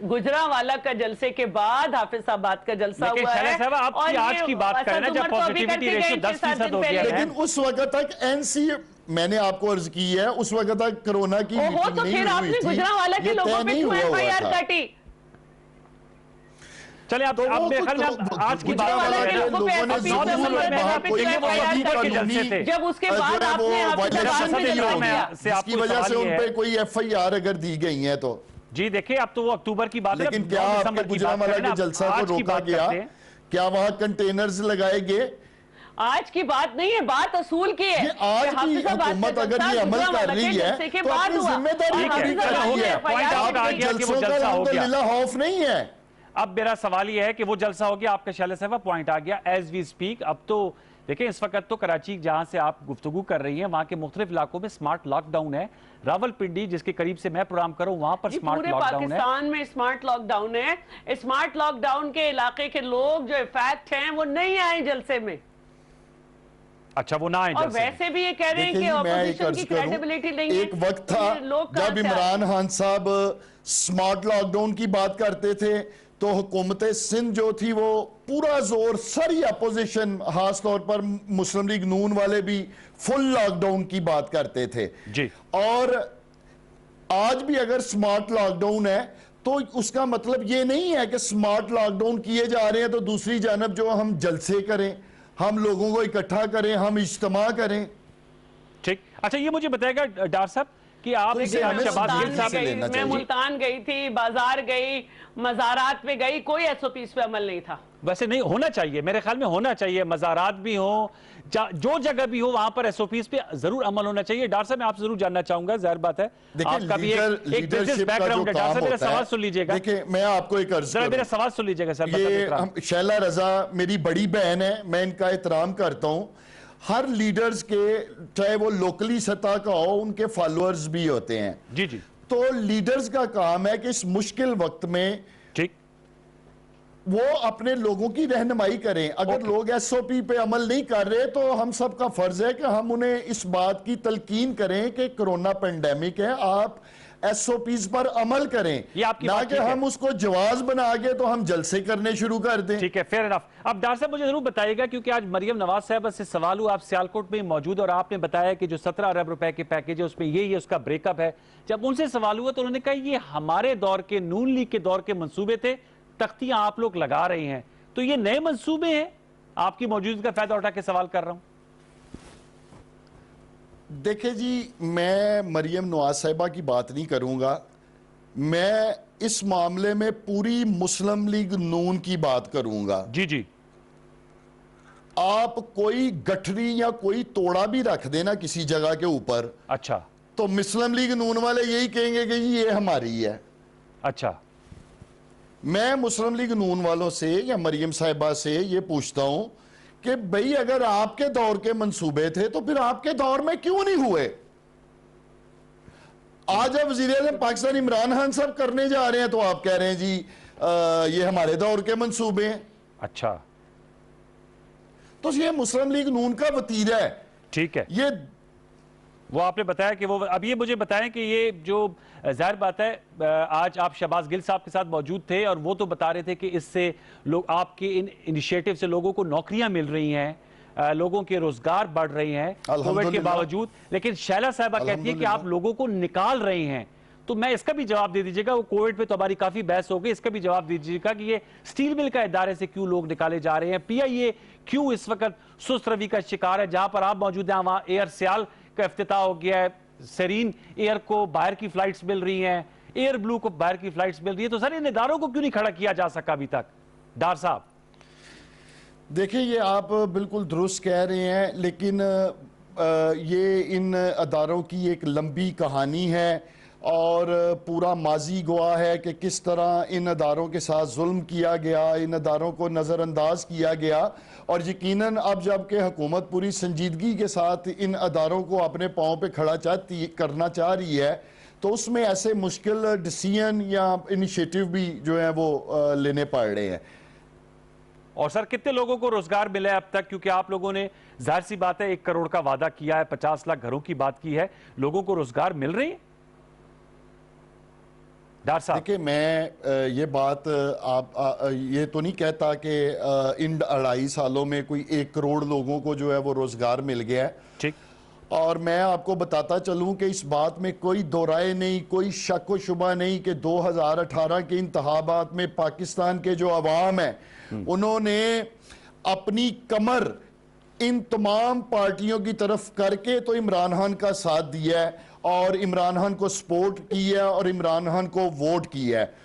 गुजरांवाला का जलसे के बाद हाफिजाबाद का जलसा लेकिन हुआ शैला है। साहब, आप और आज ये की बात करें ना, जब असद उमर तो अभी पॉजिटिविटी करके रेशियो गए 10% 6-7 हो दिन गया पहले। है। लेकिन उस वक्त तक एनसी मैंने आपको अर्ज की है, उस वक्त तक कोरोना की ओहो, मीटिंग तो नहीं फिर हुई आपने थी। गुजरांवाला के ये लोगों तय पे नहीं क्यों हुआ हुआ एफआईआर था। काटी? चले आप तो वो मेरे ख्याल में कुछ आज की बात गुजरांवाला कर के रहे हैं। लोगों पे लोगों ने एसओपी जरूर पे अमल वहाँ करने पे कोई क्यों वो एफआईआर अक्टूबर के काटी? जलसे थे। जब उसके जो बाद है वो आपने हाफिजाबाद वायलेशन में नहीं जलसा होगी। किया। से आपको जिसकी वजह सवाल से ये उन है- पे कोई एफआईआर अगर दी गई है तो। जी देखिए, अब तो वो अक्टूबर की बात है, लेकिन अब क्या 9 आपके दिसंबर की बात गुजरांवाला करें ना, के जलसा आज को की रोका बात गया? करते हैं। क्या वहां कंटेनर्स लगाए गए? आज की बात नहीं है, बात असूल की है। ये आज कि की हाफिजाबाद हुकूमत का अगर जलसा ये अमल कर गुजरांवाला रही के है जलसे के तो बाद अपनी हुआ। जिम्मेदारी और पूरी कर हाफिजाबाद रही में है। पॉइंट एफआईआर आउट आ की गया गई। कि वो जलसों का जलसा हो गया। अल्हम्दुलिल्लाह खौफ नहीं है। अब मेरा सवाल यह है कि वो जलसा हो गया, आपका शैला साहब पॉइंट आ गया एज वी स्पीक। अब तो देखिए, इस वक्त तो कराची जहां से आप गुफ्तगू कर रही हैं, वहां के मुख्तलिफ इलाकों में स्मार्ट लॉकडाउन है। रावलपिंडी, जिसके करीब से मैं प्रोग्राम कर रहा हूं, वहां पर जी, स्मार्ट पूरे लॉकडाउन है। पाकिस्तान में स्मार्ट लॉकडाउन है। स्मार्ट लॉकडाउन के इलाके के लोग जो इफेक्ट हैं वो नहीं आए जलसे में। अच्छा, वो ना आए और जलसे में। वैसे भी ये कह रहे हैं देखिए कि जी, मैं एक ऑपोजिशन अर्ज की करूं, क्रेडिबिलिटी नहीं है। एक वक्त तो था ये लोग कहां जब से आए? इमरान खान साहब स्मार्ट लॉकडाउन की बात करते थे तो हुकूमत सिंध जो थी वो पूरा जोर, सारी अपोजिशन खास तौर पर मुस्लिम लीग नून वाले भी फुल लॉकडाउन की बात करते थे जी। और आज भी अगर स्मार्ट लॉकडाउन है तो उसका मतलब ये नहीं है कि स्मार्ट लॉकडाउन किए जा रहे हैं तो दूसरी जानब जो हम जलसे करें, हम लोगों को इकट्ठा करें, हम इज्तिमा करें। ठीक, अच्छा ये मुझे बताएगा डार साहब कि आप तो एक इसे हमें शहबाज मुल्तान गिल में साहब से लेना मैं चाहिए। मुल्तान गई थी, बाजार गई, मज़ारात पे गई, कोई एसओपी पे अमल नहीं था। वैसे नहीं होना चाहिए, मेरे ख्याल में होना चाहिए, मज़ारात भी हो, जो जगह भी हो वहां पर एसओपीज पे जरूर अमल होना चाहिए। डॉक्टर साहब मैं आपसे जरूर जानना चाहूंगा, जाहिर बात है आपका भी एक बिजनेस बैकग्राउंड है। डॉक्टर साहब मेरा सवाल सुन लीजिएगा, देखिए मैं आपको एक अर्ज जरा मेरा करूं, सवाल सुन लीजिएगा सर। ये शैला रजा मेरी बड़ी बहन है, मैं इनका एहतराम करता हूं। हर लीडर्स के, चाहे वो लोकली सतह का हो, उनके फॉलोअर्स भी होते हैं। जी जी तो लीडर्स का काम है कि इस मुश्किल वक्त में ठीक, वो अपने लोगों की रहनुमाई करें। अगर लोग एसओपी पे अमल नहीं कर रहे तो हम सब का फर्ज है कि हम उन्हें इस बात की तलकीन करें कि कोरोना पेंडेमिक है, आप एसओपीज पर अमल करें, ये आपकी ना बात कि ठीक है। हम उसको जवाज बना के तो हम जलसे करने शुरू कर दें। ठीक है, फेयर इनफ। अब डॉक्टर साहब मुझे जरूर बताइएगा, क्योंकि आज मरियम नवाज साहब से सवाल हुआ, आप सियालकोट में मौजूद और आपने बताया कि जो 17 अरब रुपए के पैकेज है उसमें ये उसका ब्रेकअप है। जब उनसे सवाल हुआ तो उन्होंने कहा ये हमारे दौर के, नून लीग के दौर के मंसूबे थे, तख्तियां आप लोग लगा रहे हैं, तो ये नए मंसूबे हैं। आपकी मौजूदगी का फायदा उठा के सवाल कर रहा हूं। देखे जी, मैं मरियम नवाज साहिबा की बात नहीं करूंगा, मैं اس معاملے میں پوری مسلم لیگ نون کی بات کروں گا. جی جی. آپ کوئی گٹھری یا کوئی توڑا بھی رکھ دینا کسی جگہ کے اوپر, اچھا, تو مسلم لیگ نون والے یہی کہیں گے کہ یہ ہماری ہے. اچھا. میں مسلم لیگ نون والوں سے یا مریم صاحبہ سے یہ پوچھتا ہوں کہ بھئی اگر آپ کے دور کے منصوبے تھے تو پھر آپ کے دور میں کیوں نہیں ہوئے؟ آج اب وزیر اعظم پاکستان عمران خان صاحب کرنے جا رہے ہیں تو آپ کہہ رہے ہیں جی یہ ہمارے دور کے منصوبے ہیں. اچھا, تو یہ مسلم لیگ نون کا وتیرہ ہے. ٹھیک ہے. یہ وہ آپ نے بتایا کہ وہ, اب یہ مجھے بتائیں کہ یہ جو ظاہر بات ہے, آج آپ شہباز گل صاحب کے ساتھ موجود تھے اور وہ تو بتا رہے تھے کہ اس سے لوگ, آپ کے ان انیشیٹو سے لوگوں کو نوکریاں مل رہی ہیں, لوگوں کے روزگار بڑھ رہے ہیں کووڈ کے باوجود, لیکن شیلا صاحبہ کہتی ہے کہ آپ لوگوں کو نکال رہے ہیں. تو میں اس کا بھی جواب دے دیجئے گا, وہ کووڈ پہ تو ہماری کافی بحث ہو گئی, اس کا بھی جواب دیجئے گا کہ یہ سٹیل مل کا ادارے سے کیوں لوگ نکالے جا رہے ہیں, پی آئی اے کیوں اس وقت سست روی کا شکار ہے. جہاں پر آپ موجود ہیں وہاں ایئر سیال کا افتتاح ہو گیا ہے, سیرین ایئر کو باہر کی فلائٹس مل رہی ہیں, ایئر بلو کو باہر کی فلائٹس مل رہی ہیں, تو سر ان اداروں کو کیوں نہیں کھڑا کیا جا سکا ابھی تک؟ ڈار صاحب دیکھیں, یہ آپ بالکل درست کہہ رہے ہیں, لیکن یہ ان اداروں کی ایک لمبی کہانی ہے اور پورا ماضی گواہ ہے کہ کس طرح ان اداروں کے ساتھ ظلم کیا گیا, ان اداروں کو نظر انداز کیا گیا, اور یقیناً اب جب کہ حکومت پوری سنجیدگی کے ساتھ ان اداروں کو اپنے پاؤں پہ کھڑا کرنا چاہ رہی ہے, تو اس میں ایسے مشکل ڈیسیژن یا انیشیٹو بھی جو ہیں وہ لینے پڑ رہے ہیں. اور سر کتنے لوگوں کو روزگار ملا ہے اب تک؟ کیونکہ آپ لوگوں نے ظاہر سی بات ہے 1 کروڑ کا وعدہ کیا ہے, 50 لاکھ گھروں کی بات کی ہے, لوگوں کو روزگار مل رہے ہیں؟ ڈار صاحب دیکھیں, میں یہ بات یہ تو نہیں کہتا کہ ان 2.5 سالوں میں کوئی 1 کروڑ لوگوں کو جو ہے وہ روزگار مل گیا ہے. ٹھیک. اور میں آپ کو بتاتا چلوں کہ اس بات میں کوئی دو رائے نہیں, کوئی شک و شبہ نہیں کہ 2018 کے انتخابات میں پاکستان کے جو عوام ہیں انہوں نے اپنی کمر ان تمام پارٹیوں کی طرف کر کے تو عمران خان کا ساتھ دیا ہے اور عمران خان کو سپورٹ کیا ہے اور عمران خان کو ووٹ کیا ہے.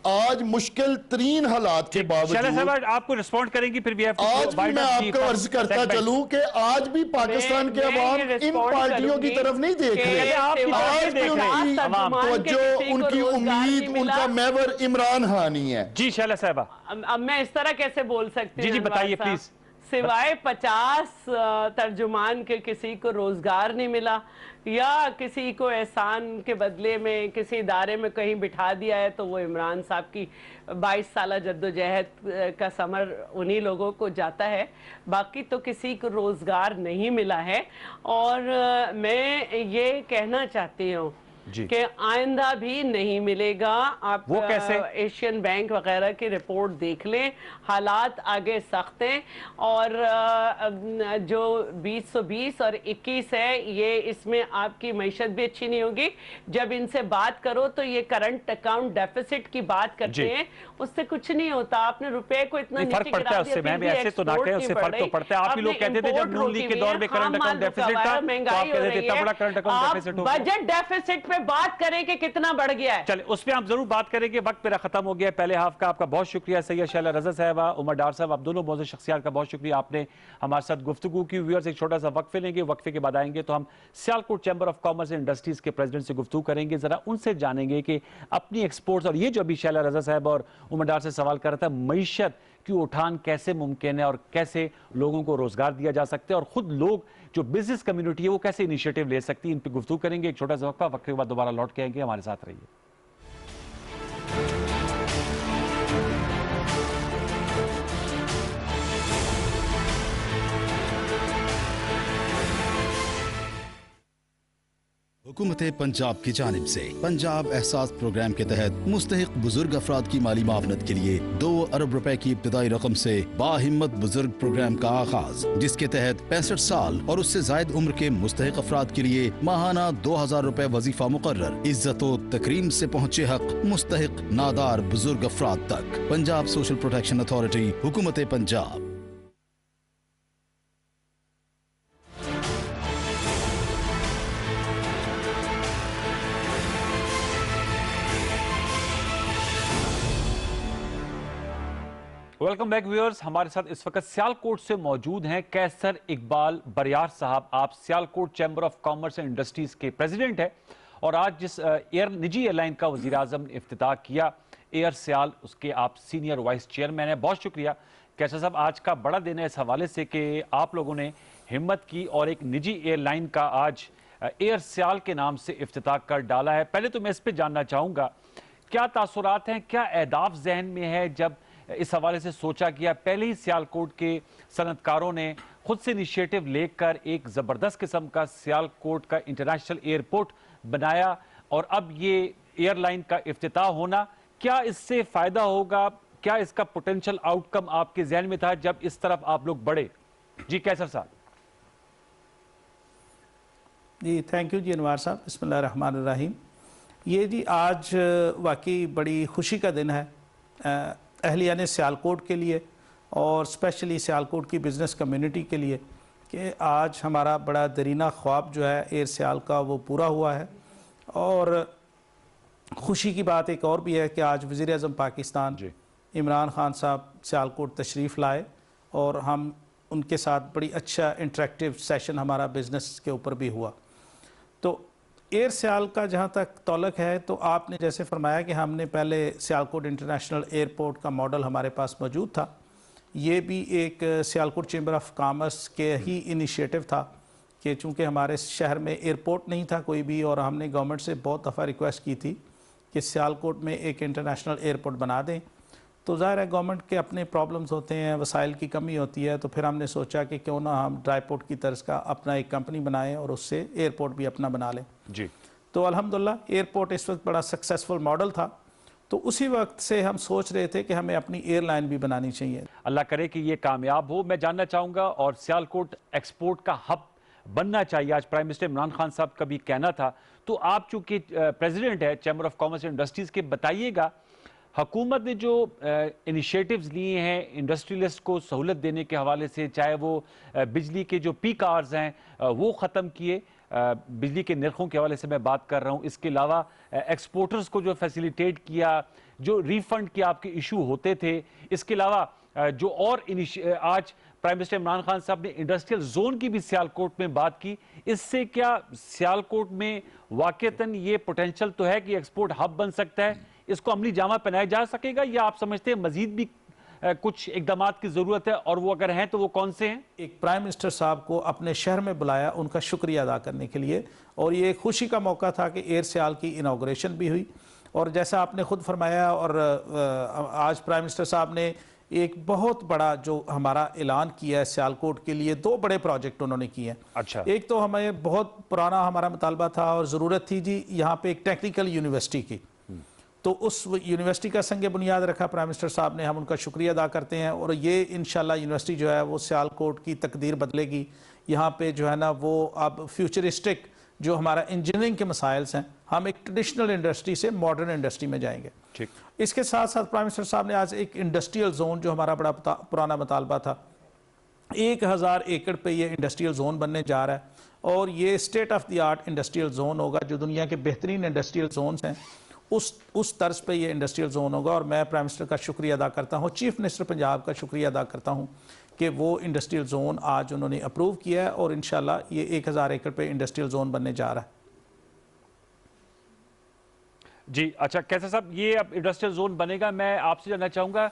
آج مشکل ترین حالات کے باوجود شیلا صاحب آپ کو رسپونڈ کریں گی, پھر بھی آج بھی میں آپ کو عرض کرتا چلوں کہ آج بھی پاکستان کے عوام ان پارٹیوں کی طرف نہیں دیکھ رہے, آج بھی ان کی توجہ, ان کی امید, ان کا محور عمران خان ہی ہے. جی شیلا صاحبہ, اب میں اس طرح کیسے بول سکتی ہوں؟ جی بتائیے پلیز. سوائے 50 ترجمان کے کسی کو روزگار نہیں ملا, یا کسی کو احسان کے بدلے میں کسی ادارے میں کہیں بٹھا دیا ہے تو وہ عمران صاحب کی 22 سالہ جدوجہد کا ثمر انہی لوگوں کو جاتا ہے, باقی تو کسی کو روزگار نہیں ملا ہے. اور میں یہ کہنا چاہتی ہوں کہ آئندہ بھی نہیں ملے گا. آپ ایشین بینک وغیرہ کی رپورٹ دیکھ لیں, حالات آگے سخت ہیں, اور جو 2020 اور 21 ہے یہ اس میں آپ کی معیشت بھی اچھی نہیں ہوگی. جب ان سے بات کرو تو یہ کرنٹ اکاؤنٹ ڈیفیسٹ کی بات کرتے ہیں, اس سے کچھ نہیں ہوتا. آپ نے روپے کو اتنا نیچے گرا دیا, پھر بھی ایکسپورٹ نہیں بڑھ رہی. آپ نے امپورٹ روکی ہوئی ہے, خام مال رکا ہوا ہے, مہنگائی ہو رہی ہے. آپ بجٹ ڈیفیسٹ پہ بات کریں کہ کتنا بڑھ گیا ہے. چلے اس پہ ہم ضرور بات کریں گے, وقت میرا ختم ہو گیا ہے. پہلے ہاف کا آپ کا بہت شکریہ. سید شیلا رضا صاحبہ, عمر ڈار صاحب, آپ دونوں موزے شخصیات کا بہت شکریہ, آپ نے ہمارے ساتھ گفتگو کی. ویورز ایک چھوٹا سا وقفے لیں گے, وقفے کے بعد آئیں گے تو ہم Sialkot chamber of commerce and industries کے پریزیڈنٹ سے گفتگو کریں گے, ذرا ان سے جانیں گے کہ اپنی ایکسپورٹس, اور یہ جو ابھی شیلا رضا صاحب اور عمر ڈار سے سوال کر رہا تھا, معیشت کی اٹھان کیسے ممکن ہے اور کیسے لوگوں کو روزگار دیا جا سکتا ہے, اور خود لوگ جو بزنس کمیونٹی ہے وہ کیسے انیشیٹو لے سکتی ہے, ان پہ گفتگو کریں گے. ایک چھوٹا سا وقفہ, وقفے کے بعد دوبارہ لوٹ کے آئیں گے. ہمارے ساتھ رہیے. حکومت پنجاب کی جانب سے پنجاب احساس پروگرام کے تحت مستحق بزرگ افراد کی مالی معاونت کے لیے 2 ارب روپے کی ابتدائی رقم سے باہمت بزرگ پروگرام کا آغاز, جس کے تحت 65 سال اور اس سے زائد عمر کے مستحق افراد کے لیے ماہانہ 2000 روپے وظیفہ مقرر. عزت و تکریم سے پہنچے حق مستحق نادار بزرگ افراد تک. پنجاب سوشل پروٹیکشن اتھارٹی, حکومت پنجاب. Welcome back viewers. हमारे साथ इस वक्त सियालकोट से मौजूद हैं कैसर इकबाल बरियार साहब। आप Sialkot chamber of commerce and industries के प्रेसिडेंट हैं और आज जिस निजी एयरलाइन का वज़ीर आज़म ने इफ्तिताह किया एयर सियाल, उसके आप सीनियर वाइस चेयरमैन हैं। बहुत शुक्रिया कैसर साहब, आज का बड़ा दिन है इस हवाले से कि आप लोगों ने हिम्मत की और एक निजी एयरलाइन का आज एयर सियाल के नाम से इफ्तिताह कर डाला है। पहले तो मैं इस पर जानना चाहूँगा, क्या तासुरात हैं, क्या अहदाफ जहन में है जब इस हवाले से सोचा गया? पहले ही सियालकोट के सनतकारों ने खुद से इनिशिएटिव लेकर एक ज़बरदस्त किस्म का सियालकोट का इंटरनेशनल एयरपोर्ट बनाया और अब ये एयरलाइन का इफ्तिताह होना, क्या इससे फ़ायदा होगा? क्या इसका पोटेंशियल आउटकम आपके जहन में था जब इस तरफ आप लोग बढ़े? जी कैसर साहब। जी थैंक यू जी अनवार साहब। बिस्मिल्लाहिर्रहमानिर्रहीम। ये जी आज वाकई बड़ी खुशी का दिन है अहलियाने सियालकोट के लिए और स्पेशली सियालकोट की बिज़नेस कम्युनिटी के लिए कि आज हमारा बड़ा दरीना ख्वाब जो है एयर सियाल का वो पूरा हुआ है। और खुशी की बात एक और भी है कि आज वज़ीर आज़म पाकिस्तान इमरान खान साहब सियालकोट तशरीफ़ लाए और हम उनके साथ बड़ी अच्छा इंटरेक्टिव सेशन हमारा बिज़नेस के ऊपर भी हुआ। तो एयर सियाल का जहाँ तक तौलक है तो आपने जैसे फरमाया कि हमने पहले सियालकोट इंटरनेशनल एयरपोर्ट का मॉडल हमारे पास मौजूद था। ये भी एक सियालकोट चैम्बर ऑफ कॉमर्स के ही इनिशिएटिव था कि चूँकि हमारे शहर में एयरपोर्ट नहीं था कोई भी और हमने गवर्नमेंट से बहुत दफ़ा रिक्वेस्ट की थी कि सियालकोट में एक इंटरनेशनल एयरपोर्ट बना दें। तो ज़ाहिर है गवर्नमेंट के अपने प्रॉब्लम्स होते हैं, वसाइल की कमी होती है, तो फिर हमने सोचा कि क्यों ना हम ड्राईपोर्ट की तर्ज का अपना एक कंपनी बनाएं और उससे एयरपोर्ट भी अपना बना लें। जी तो अल्हम्दुलिल्लाह एयरपोर्ट इस वक्त बड़ा सक्सेसफुल मॉडल था। तो उसी वक्त से हम सोच रहे थे कि हमें अपनी एयरलाइन भी बनानी चाहिए। अल्लाह करे कि ये कामयाब हो। मैं जानना चाहूँगा, और सियालकोट एक्सपोर्ट का हब बनना चाहिए, आज प्राइम मिनिस्टर इमरान खान साहब का भी कहना था। तो आप चूँकि प्रेसिडेंट है chamber of commerce and industries के, बताइएगा हुकूमत ने जो इनिशिएटिव्स लिए हैं इंडस्ट्रियलिस्ट को सहूलत देने के हवाले से, चाहे वो बिजली के जो पीक आवर्स हैं वो ख़त्म किए, बिजली के नरखों के हवाले से मैं बात कर रहा हूँ, इसके अलावा एक्सपोर्टर्स को जो फैसिलिटेट किया, जो रिफंड के आपके इशू होते थे, इसके अलावा जो और आज प्राइम मिनिस्टर इमरान खान साहब ने इंडस्ट्रियल जोन की भी सियालकोट में बात की। इससे क्या सियालकोट में वाकईतन ये पोटेंशियल तो है कि एक्सपोर्ट हब बन सकता है, इसको अमली जामा पहनाया जा सकेगा, या आप समझते हैं मजीद भी कुछ इकदामात की ज़रूरत है, और वो अगर हैं तो वो कौन से हैं? एक प्राइम मिनिस्टर साहब को अपने शहर में बुलाया उनका शुक्रिया अदा करने के लिए, और ये खुशी का मौका था कि एयर सियाल की इनाग्रेशन भी हुई। और जैसा आपने खुद फरमाया, और आज प्राइम मिनिस्टर साहब ने एक बहुत बड़ा जो हमारा ऐलान किया है सियालकोट के लिए, 2 बड़े प्रोजेक्ट उन्होंने किए हैं। अच्छा। एक तो हमें बहुत पुराना हमारा मुतालबा था और ज़रूरत थी जी यहाँ पे एक टेक्निकल यूनिवर्सिटी की, तो उस यूनिवर्सिटी का संग बुनियाद रखा प्राइम मिनिस्टर साहब ने, हम उनका शुक्रिया अदा करते हैं। और ये इंशाल्लाह यूनिवर्सिटी जो है वो सियालकोट की तकदीर बदलेगी। यहाँ पे जो है ना वो अब फ्यूचरिस्टिक जो हमारा इंजीनियरिंग के मसाइल्स हैं, हम एक ट्रेडिशनल इंडस्ट्री से मॉडर्न इंडस्ट्री में जाएंगे। ठीक। इसके साथ साथ प्राइम मिनिस्टर साहब ने आज एक इंडस्ट्रियल जोन जो हमारा बड़ा पुराना मुतालबा था, 1000 एकड़ पे ये इंडस्ट्रियल जोन बनने जा रहा है और ये state of the art industrial zone होगा, जो दुनिया के बेहतरीन इंडस्ट्रियल जोन्स हैं उस तर्ज पे ये इंडस्ट्रियल जोन होगा। और मैं प्राइम मिनिस्टर का शुक्रिया अदा करता हूँ, चीफ मिनिस्टर पंजाब का शुक्रिया अदा करता हूँ कि वो इंडस्ट्रियल जोन आज उन्होंने अप्रूव किया है और इंशाल्लाह ये 1000 एकड़ पे इंडस्ट्रियल जोन बनने जा रहा है। जी अच्छा कैसर साहब, ये अब इंडस्ट्रियल जोन बनेगा। मैं आपसे जानना चाहूँगा,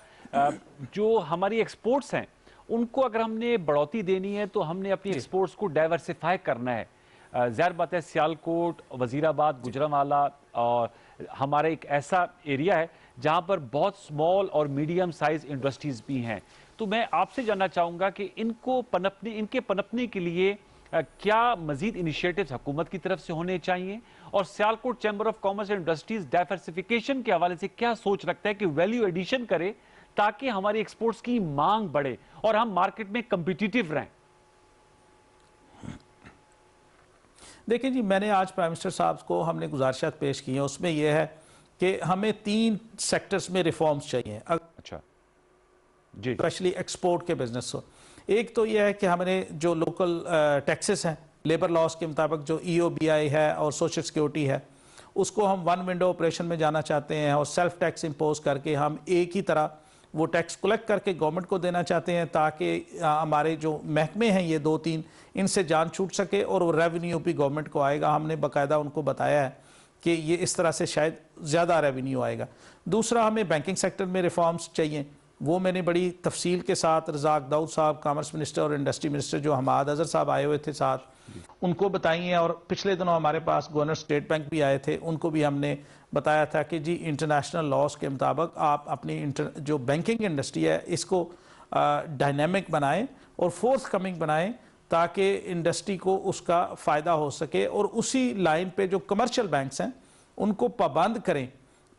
जो हमारी एक्सपोर्ट्स हैं उनको अगर हमने बढ़ोतरी देनी है तो हमने अपनी एक्सपोर्ट्स को डाइवर्सिफाई करना है। ज़ाहिर बात है सियालकोट, वज़ीराबाद, गुजरांवाला और हमारा एक ऐसा एरिया है जहाँ पर बहुत स्मॉल और मीडियम साइज इंडस्ट्रीज़ भी हैं। तो मैं आपसे जानना चाहूँगा कि इनके पनपने के लिए क्या मजीद इनिशिएटिव्स हुकूमत की तरफ से होने चाहिए, और Sialkot chamber of commerce and industries diversification के हवाले से क्या सोच रखता है कि वैल्यू एडिशन करे ताकि हमारी एक्सपोर्ट्स की मांग बढ़े और हम मार्केट में कम्पिटिटिव रहें? देखिए जी, मैंने आज प्राइम मिनिस्टर साहब को हमने गुजारिशात पेश की हैं, उसमें यह है कि हमें 3 सेक्टर्स में रिफॉर्म्स चाहिए। अच्छा जी। स्पेशली एक्सपोर्ट के बिजनेस को। एक तो यह है कि हमने जो लोकल टैक्सेस हैं लेबर लॉस के मुताबिक, जो EOBI है और सोशल सिक्योरिटी है, उसको हम 1 विंडो ऑपरेशन में जाना चाहते हैं और सेल्फ टैक्स इम्पोज करके हम एक ही तरह وہ ٹیکس کلیکٹ کر کے گورنمنٹ کو دینا چاہتے ہیں تاکہ ہمارے جو محکمے ہیں یہ 2-3 ان سے جان چھوٹ سکے اور وہ ریونیو بھی گورنمنٹ کو آئے گا. ہم نے باقاعدہ ان کو بتایا ہے کہ یہ اس طرح سے شاید زیادہ ریونیو آئے گا. دوسرا ہمیں بینکنگ سیکٹر میں ریفارمز چاہیے, وہ میں نے بڑی تفصیل کے ساتھ رزاق داؤد صاحب کامرس منسٹر اور انڈسٹری منسٹر جو حماد اظہر صاحب آئے ہوئے تھے ساتھ, ان کو بتائی ہیں. اور پچھلے دنوں ہمارے پاس گورنر اسٹیٹ بینک بھی آئے تھے, ان کو بھی ہم نے بتایا تھا کہ جی انٹرنیشنل لاز کے مطابق آپ اپنی جو بینکنگ انڈسٹری ہے اس کو ڈائنامک بنائیں اور فورتھ کمنگ بنائیں تاکہ انڈسٹری کو اس کا فائدہ ہو سکے, اور اسی لائن پہ جو کمرشل بینکس ہیں ان کو پابند کریں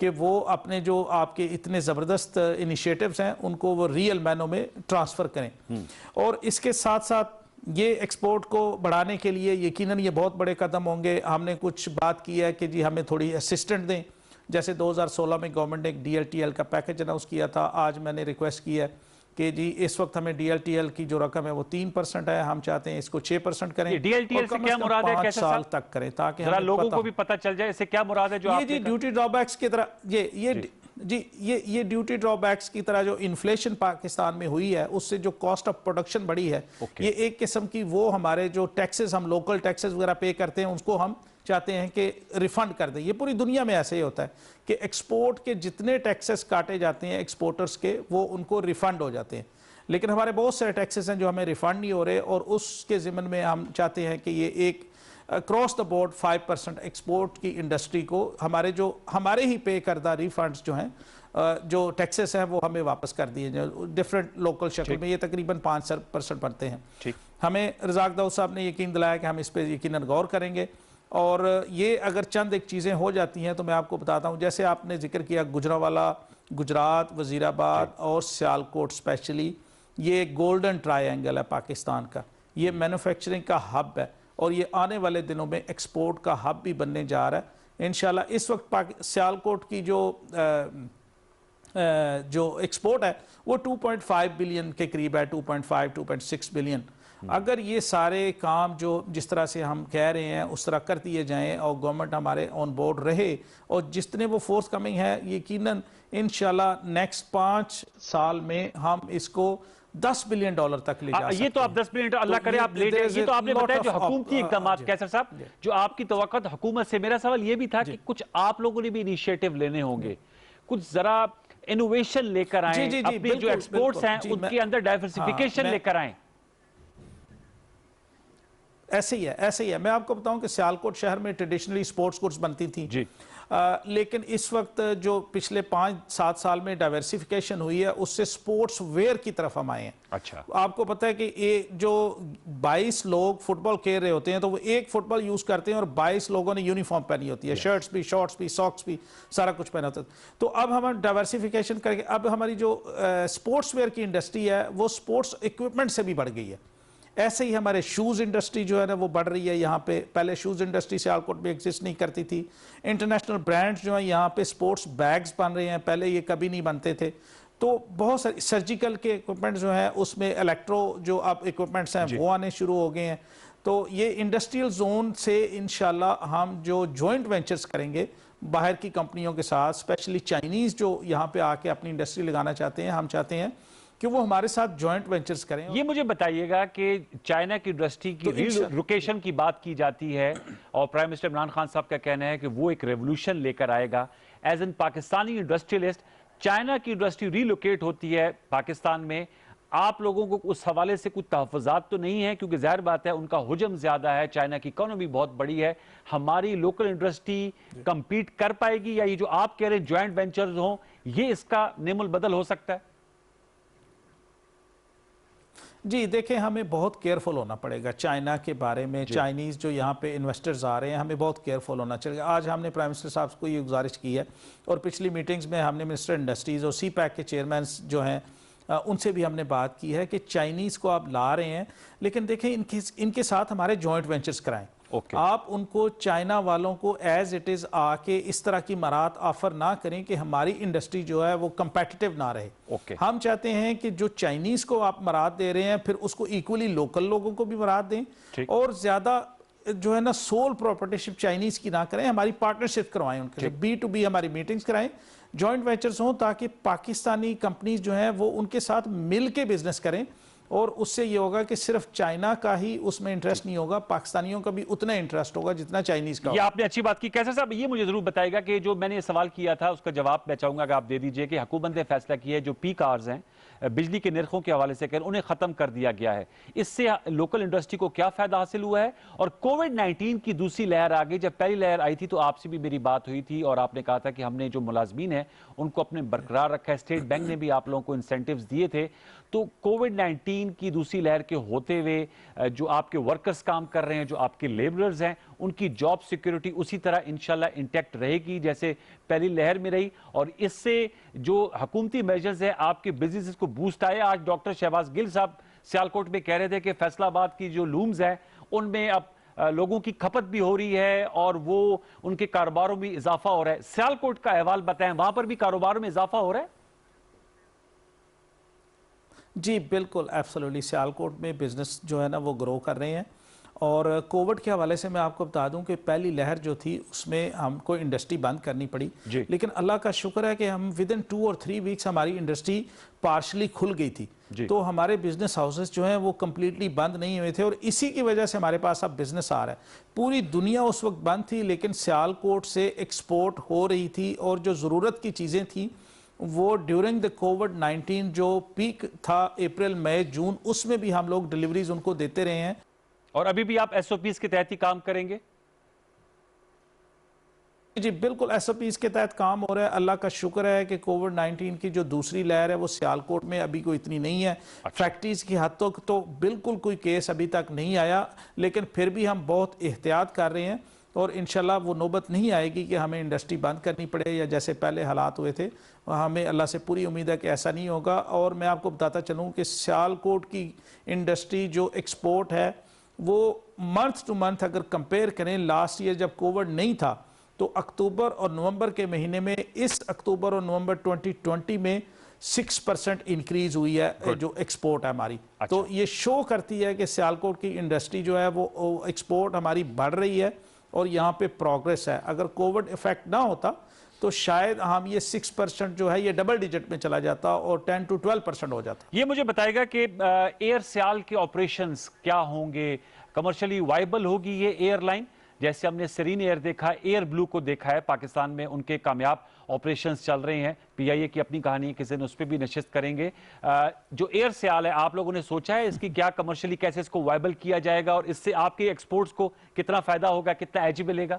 کہ وہ اپنے جو آپ کے اتنے زبردست انیشیٹوز ہیں ان کو وہ ریئل مینوں میں ٹرانسفر کریں. اور اس کے ساتھ ساتھ یہ ایکسپورٹ کو بڑھانے کے لیے یقیناً یہ بہت بڑے قدم ہوں گے. ہم نے کچھ بات کی ہے کہ جی ہمیں تھوڑی اسسٹنٹ دیں, جیسے 2016 میں گورنمنٹ نے ایک ڈی ایل ٹی ایل کا پیکج اناؤنس کیا تھا. آج میں نے ریکویسٹ کی ہے کہ جی اس وقت ہمیں ڈی ایل ٹی ایل کی جو رقم ہے وہ 3% ہے, ہم چاہتے ہیں اس کو 6% کریں. ڈی ایل ٹی ایل سے کیا مراد ہے, 5 سال تک کریں تاکہ ذرا لوگوں کو بھی پتہ چل جائے اس سے کیا مراد ہے جو آپ یہ ڈیوٹی ڈرا بیکس کی طرح یہ ڈیوٹی ڈرا بیکس کی طرح جو انفلیشن پاکستان میں ہوئی ہے اس سے جو کاسٹ آف پروڈکشن بڑھی ہے, یہ ایک قسم کی وہ ہمارے جو ٹیکسز ہم لوکل ٹیکسز وغیرہ پے کرتے ہیں اس کو ہم چاہتے ہیں کہ ریفنڈ کر دیں. یہ پوری دنیا میں ایسے ہی ہوتا ہے کہ ایکسپورٹ کے جتنے ٹیکسز کاٹے جاتے ہیں ایکسپورٹرز کے وہ ان کو ریفنڈ ہو جاتے ہیں, لیکن ہمارے بہت سارے ٹیکسز ہیں جو ہمیں ریفنڈ نہیں ہو رہے, اور اس کے ضمن میں ہم چاہتے ہیں کہ یہ ایک کراس دا بورڈ 5% ایکسپورٹ کی انڈسٹری کو ہمارے ہی پے کردہ ریفنڈز جو ہیں جو ٹیکسز ہیں وہ ہمیں واپس کر دیے جائیں ڈیفرنٹ لوکل شکل میں. یہ تقریباً 5% بنتے ہیں. ہمیں رزاق داؤد صاحب نے یقین دلایا کہ ہم اس پہ یقیناً غور کریں گے, اور یہ اگر چند ایک چیزیں ہو جاتی ہیں تو میں آپ کو بتاتا ہوں, جیسے آپ نے ذکر کیا گجرانوالہ, گجرات, وزیر آباد اور سیالکوٹ اسپیشلی, یہ گولڈن ٹرائی اینگل ہے پاکستان کا, یہ مینوفیکچرنگ کا ہب ہے اور یہ آنے والے دنوں میں ایکسپورٹ کا ہب بھی بننے جا رہا ہے انشاءاللہ. اس وقت سیالکوٹ کی جو ایکسپورٹ ہے وہ 2.5 بلین کے قریب ہے, 2.6 بلین. اگر یہ سارے کام جس طرح سے ہم کہہ رہے ہیں اس طرح کر دیے جائیں اور گورنمنٹ ہمارے آن بورڈ رہے اور جتنے وہ فورس کمنگ ہے, یقیناً انشاءاللہ نیکسٹ 5 سال میں ہم اس کو $10 بلین تک لے جا سکتے ہیں. یہ تو آپ 10 بلین اللہ کرے آپ لے جائیں. یہ تو آپ نے بتایا جو حکومتی اقدامات, کیسر صاحب جو آپ کی توقع حکومت سے, میرا سوال یہ بھی تھا کہ کچھ آپ لوگوں نے بھی انیشیٹو لینے ہوں گے, کچھ ذرا انوویشن لے کر آئیں, اپنے جو ایکسپورٹس ہیں ان کے اندر ڈائیورسیفیکیشن لے کر آئیں. ایسے ہی ہے. میں آپ کو بتاؤں کہ سیالکوٹ شہر میں ٹریڈیشنلی سپورٹس گڈز بنتی تھیں, لیکن اس وقت جو پچھلے 5-7 سال میں ڈائیورسیفیکیشن ہوئی ہے اس سے سپورٹس ویئر کی طرف ہم آئے ہیں. اچھا, آپ کو پتہ ہے کہ یہ جو 22 لوگ فٹ بال کھیل رہے ہوتے ہیں تو وہ ایک فٹ بال یوز کرتے ہیں اور 22 لوگوں نے یونیفارم پہنی ہوتی ہے, شرٹس بھی, شارٹس بھی, ساکس بھی, سارا کچھ پہنا ہوتا ہے. تو اب ہم ڈائیورسیفیکیشن کر کے اب ہماری جو سپورٹس ویئر کی انڈسٹری ہے وہ سپورٹس ایکوپمنٹ سے بھی بڑھ گئی ہے. ایسے ہی ہمارے شوز انڈسٹری جو ہے نا وہ بڑھ رہی ہے یہاں پہ. پہلے شوز انڈسٹری سیالکوٹ میں ایگزسٹ نہیں کرتی تھی. انٹرنیشنل برانڈز جو ہیں یہاں پہ سپورٹس بیگز بن رہے ہیں, پہلے یہ کبھی نہیں بنتے تھے. تو بہت ساری سرجیکل کے ایکوپمنٹ جو ہیں اس میں الیکٹرو جو اب ایکوپمنٹس ہیں وہ آنے شروع ہو گئے ہیں. تو یہ انڈسٹریل زون سے انشاءاللہ ہم جو جوائنٹ وینچرز کریں گے باہر کی کمپنیوں کے ساتھ, اسپیشلی چائنیز جو یہاں پہ آ کے اپنی انڈسٹری لگانا چاہتے ہیں, ہم چاہتے ہیں کہ وہ ہمارے ساتھ جوائنٹ وینچرز کریں. یہ مجھے بتائیے گا کہ چائنا کی انڈسٹری کی ری لوکیشن کی بات کی جاتی ہے اور پرائم منسٹر عمران خان صاحب کا کہنا ہے کہ وہ ایک ریولوشن لے کر آئے گا. As an Pakistani industrialist, China کی انڈسٹری ری لوکیٹ ہوتی ہے پاکستان میں, آپ لوگوں کو اس حوالے سے کچھ تحفظات تو نہیں ہیں کیونکہ ظاہر بات ہے ان کا حجم زیادہ ہے, چائنا کی اکانومی بہت بڑی ہے, ہماری لوکل انڈسٹری کمپیٹ کر پائے گی, یا یہ جو آپ کہہ رہے ہیں جوائنٹ وینچرز ہوں یہ اس کا نعم البدل ہو سکتا ہے؟ جی دیکھیں, ہمیں بہت کیئرفل ہونا پڑے گا چائنا کے بارے میں. چائنیز جو یہاں پہ انویسٹرز آ رہے ہیں ہمیں بہت کیئرفل ہونا چاہیے. آج ہم نے پرائم منسٹر صاحب کو یہ گزارش کی ہے اور پچھلی میٹنگز میں ہم نے منسٹر انڈسٹریز اور سی پیک کے چیئرمینز جو ہیں ان سے بھی ہم نے بات کی ہے کہ چائنیز کو آپ لا رہے ہیں لیکن دیکھیں ان کے ساتھ ہمارے جوائنٹ وینچرز کرائیں. آپ ان کو چائنا والوں کو ایز اٹ از آ کے اس طرح کی مراحت آفر نہ کریں کہ ہماری انڈسٹری جو ہے وہ کمپیٹیٹو نہ رہے. ہم چاہتے ہیں کہ جو چائنیز کو آپ مراحت دے رہے ہیں پھر اس کو ایکولی لوکل لوگوں کو بھی مراحت دیں, اور زیادہ جو ہے نا سول پراپرٹیشپ چائنیز کی نہ کریں, ہماری پارٹنرشپ کروائیں ان کے. B2B ہماری میٹنگز کرائیں जॉइंट वेंचर्स हों ताकि पाकिस्तानी कंपनीज जो हैं वो उनके साथ मिल के बिजनेस करें, और उससे ये होगा कि सिर्फ चाइना का ही उसमें इंटरेस्ट नहीं होगा, पाकिस्तानियों का भी उतना इंटरेस्ट होगा जितना चाइनीज का ये आपने अच्छी बात की। कैसर साहब, ये मुझे जरूर बताएगा कि जो मैंने सवाल किया था उसका जवाब मैं चाहूंगा कि आप दे दीजिए कि हुकूमत ने फैसला किया है जो पीक आवर्स हैं बिजली के निर्खों के हवाले से उन्हें खत्म कर दिया गया है, इससे लोकल इंडस्ट्री को क्या फायदा हासिल हुआ है? और कोविड-19 की दूसरी लहर आ गई, जब पहली लहर आई थी तो आपसे भी मेरी बात हुई थी और आपने कहा था कि हमने जो मुलाजमीन है उनको अपने बरकरार रखा है, स्टेट बैंक ने भी आप लोगों को इंसेंटिव्स दिए थे। तो कोविड-19 की दूसरी लहर के होते हुए जो आपके वर्कर्स काम कर रहे हैं, जो आपके लेबरर्स हैं, उनकी जॉब सिक्योरिटी उसी तरह इंशाल्लाह इंटैक्ट रहेगी जैसे पहली लहर में रही, और इससे जो हुकूमती मेजर्स है आपके बिजनेस को बूस्ट आया। आज डॉक्टर शहबाज गिल साहब सियालकोट में कह रहे थे कि फैसलाबाद की जो लूम्स हैं उनमें अब लोगों की खपत भी हो रही है और वो उनके कारोबारों में इजाफा हो रहा है। सियालकोट का अहवाल बताएं, वहां पर भी कारोबारों में इजाफा हो रहा है? जी बिल्कुल, एब्सोल्युटली सियालकोट में बिजनेस जो है ना वो ग्रो कर रहे हैं। और कोविड के हवाले से मैं आपको बता दूं कि पहली लहर जो थी उसमें हमको इंडस्ट्री बंद करनी पड़ी, लेकिन अल्लाह का शुक्र है कि हम विद इन 2 और 3 वीक्स हमारी इंडस्ट्री पार्शली खुल गई थी। तो हमारे बिजनेस हाउसेस जो हैं वो कम्प्लीटली बंद नहीं हुए थे और इसी की वजह से हमारे पास अब बिजनेस आ रहा है। पूरी दुनिया उस वक्त बंद थी, लेकिन सियालकोट से एक्सपोर्ट हो रही थी और जो ज़रूरत की चीज़ें थी वो ड्यूरिंग द कोविड-19 जो पीक था अप्रैल मई जून, उसमें भी हम लोग डिलीवरीज उनको देते रहे हैं। और अभी भी आप एसओपीज के तहत ही काम करेंगे? जी बिल्कुल, एसओपीज के तहत काम हो रहा है। अल्लाह का शुक्र है कि कोविड-19 की जो दूसरी लहर है वो सियालकोट में अभी कोई इतनी नहीं है। फैक्ट्रीज की हद तक तो बिल्कुल कोई केस अभी तक नहीं आया, लेकिन फिर भी हम बहुत एहतियात कर रहे हैं और इंशाल्लाह वो नौबत नहीं आएगी कि हमें इंडस्ट्री बंद करनी पड़े या जैसे पहले हालात हुए थे। हमें अल्लाह से पूरी उम्मीद है कि ऐसा नहीं होगा। और मैं आपको बताता चलूँ कि सियालकोट की इंडस्ट्री जो एक्सपोर्ट है वो मंथ टू मंथ अगर कंपेयर करें, लास्ट ईयर जब कोविड नहीं था तो अक्टूबर और नवंबर के महीने में, इस अक्टूबर और नवंबर 2020 में 6% इंक्रीज हुई है जो एक्सपोर्ट है हमारी। तो ये शो करती है कि सियालकोट की इंडस्ट्री जो है वो एक्सपोर्ट हमारी बढ़ रही है और यहाँ पे प्रोग्रेस है। अगर कोविड इफेक्ट ना होता तो शायद हम ये 6% जो है ये डबल डिजिट में चला जाता और 10 to 12% हो जाता। ये मुझे बताएगा कि एयर सियाल के ऑपरेशंस क्या होंगे, कमर्शियली वाइबल होगी ये एयरलाइन? जैसे हमने सेरीन एयर देखा, एयर ब्लू को देखा है, पाकिस्तान में उनके कामयाब ऑपरेशंस चल रहे हैं। पीआईए की अपनी कहानी किसी दिन उस पर भी नशिस्त करेंगे। जो एयर सियाल है, आप लोगों ने सोचा है इसकी क्या कमर्शियली कैसे इसको वाइबल किया जाएगा और इससे आपके एक्सपोर्ट्स को कितना फायदा होगा, कितना एज मिलेगा?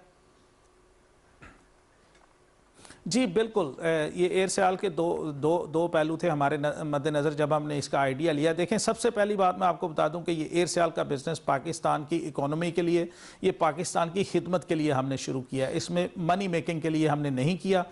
जी बिल्कुल, ये एयर सियाल के दो पहलू थे हमारे मद्देनज़र जब हमने इसका आइडिया लिया। देखें, सबसे पहली बात मैं आपको बता दूं कि ये एयर सियाल का बिज़नेस पाकिस्तान की इकोनॉमी के लिए, ये पाकिस्तान की खिदमत के लिए हमने शुरू किया। इसमें मनी मेकिंग के लिए हमने नहीं किया।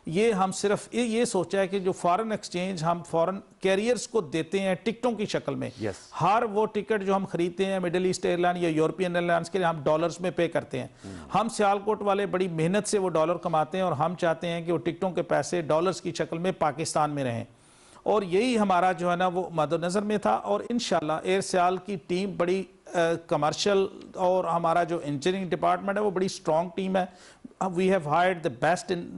ये हम सिर्फ ये सोचा है कि जो फॉरेन एक्सचेंज हम फॉरेन कैरियर्स को देते हैं टिकटों की शक्ल में, हर वो टिकट जो हम खरीदते हैं मिडिल ईस्ट एयरलाइन या यूरोपियन एयरलाइंस के लिए हम डॉलर्स में पे करते हैं। हम सियालकोट वाले बड़ी मेहनत से वो डॉलर कमाते हैं और हम चाहते हैं कि वो टिकटों के पैसे डॉलर्स की शक्ल में पाकिस्तान में रहें, और यही हमारा जो है ना वो मद्देनज़र में था। और इंशाल्लाह एयर सियाल की टीम बड़ी कमर्शियल और हमारा जो इंजीनियरिंग डिपार्टमेंट है वो बड़ी स्ट्रॉन्ग टीम है। We have hired the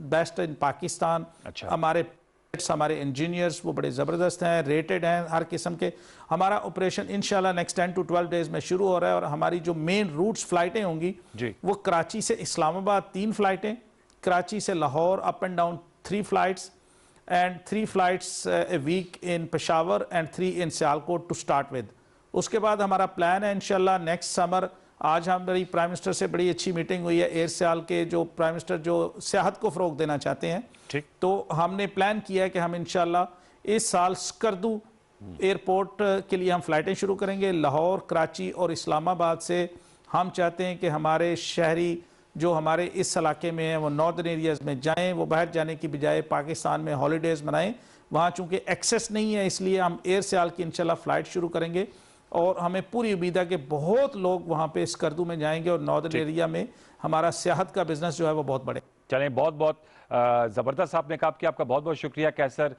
best in Pakistan. हमारे इंजीनियर्स वो बड़े ज़बरदस्त हैं, रेटेड हैं हर किस्म के। हमारा ऑपरेशन इंशाल्लाह नेक्स्ट 10 to 12 डेज में शुरू हो रहा है और हमारी जो मेन रूट्स फ्लाइटें होंगी वो कराची से इस्लामाबाद 3 फ्लाइटें, कराची से Lahore up and down 3 flights and 3 flights a week in Peshawar and 3 in Sialkot to start with. उसके बाद हमारा प्लान है इंशाल्लाह नेक्स्ट समर। आज हमारी प्राइम मिनिस्टर से बड़ी अच्छी मीटिंग हुई है। एयर सियाल के जो प्राइम मिनिस्टर जो सियाहत को फ़रोग देना चाहते हैं, तो हमने प्लान किया है कि हम इंशाल्लाह इस साल स्कर्दू एयरपोर्ट के लिए हम फ़्लाइटें शुरू करेंगे। लाहौर, कराची और इस्लामाबाद से हम चाहते हैं कि हमारे शहरी जो हमारे इस इलाके में हैं वो नॉर्दर्न एरियाज़ में जाएं, वो बाहर जाने की बजाय पाकिस्तान में हॉलीडेज़ मनाएं। वहाँ चूँकि एक्सेस नहीं है इसलिए हम एयर सियाल की इंशाल्लाह फ़्लाइट शुरू करेंगे और हमें पूरी उम्मीद है कि बहुत लोग वहाँ पे स्कर्दू में जाएंगे और नॉर्दर्न एरिया में हमारा सियाहत का बिज़नेस जो है वो बहुत बढ़े। چلیں بہت بہت زبردست آپ نے کہا کہ آپ کا بہت بہت شکریہ کیسر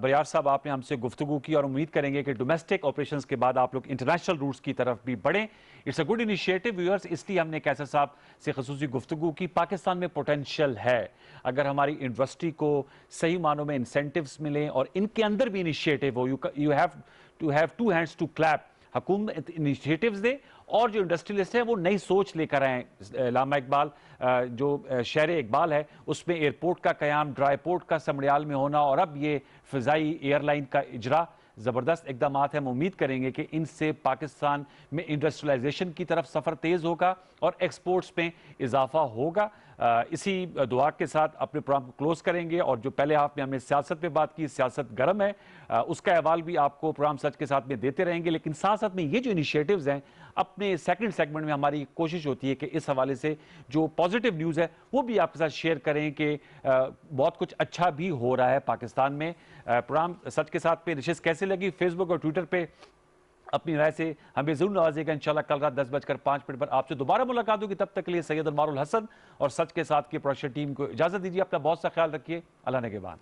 بریار صاحب، آپ نے ہم سے گفتگو کی اور امید کریں گے کہ ڈومیسٹک آپریشنز کے بعد آپ لوگ انٹرنیشنل روٹس کی طرف بھی بڑھیں. It's a good initiative viewers, اس لیے ہم نے کیسر صاحب سے خصوصی گفتگو کی. پاکستان میں پوٹینشیل ہے، اگر ہماری انڈسٹری کو صحیح معنوں میں انسینٹیوز ملیں اور ان کے اندر بھی انیشیٹو ہو. You have two hands to clap. حکومت انیشیٹیوز دے اور جو انڈسٹریلسٹ ہیں وہ نئی سوچ لے کر آئیں. علامہ اقبال جو شہر اقبال ہے اس میں ایئرپورٹ کا قیام، ڈرائی پورٹ کا سمڑیال میں ہونا اور اب یہ فضائی ایئر لائن کا اجرا، زبردست اقدامات ہیں. ہم امید کریں گے کہ ان سے پاکستان میں انڈسٹریلائزیشن کی طرف سفر تیز ہوگا اور ایکسپورٹس میں اضافہ ہوگا. اسی دعا کے ساتھ اپنے پروگرام کو کلوز کریں گے. اور جو پہلے ہاف میں ہم نے سیاست پہ بات کی، سیاست گرم ہے، اس کا احوال بھی آپ کو پروگرام سچ کے ساتھ میں دیتے رہیں گے. لیکن ساتھ ساتھ میں یہ جو انیشیٹوز ہیں اپنے سیکنڈ سیگمنٹ میں ہماری کوشش ہوتی ہے کہ اس حوالے سے جو پازیٹیو نیوز ہے وہ بھی آپ کے ساتھ شیئر کریں کہ بہت کچھ اچھا بھی ہو رہا ہے پاکستان میں. پروگرام سچ کے ساتھ پہ نشست کیسے لگی، فیس بک اور ٹویٹر پہ اپنی رائے سے ہمیں ضرور نوازے گا. انشاءاللہ کل رات 10:05 پر آپ سے دوبارہ ملاقات ہوگی. تب تک کے لیے سید انوار الحسن اور سچ کے ساتھ کی پروڈکشن ٹیم کو اجازت دیجیے. اپنا بہت سا خیال رکھیے. اللہ نگہبان.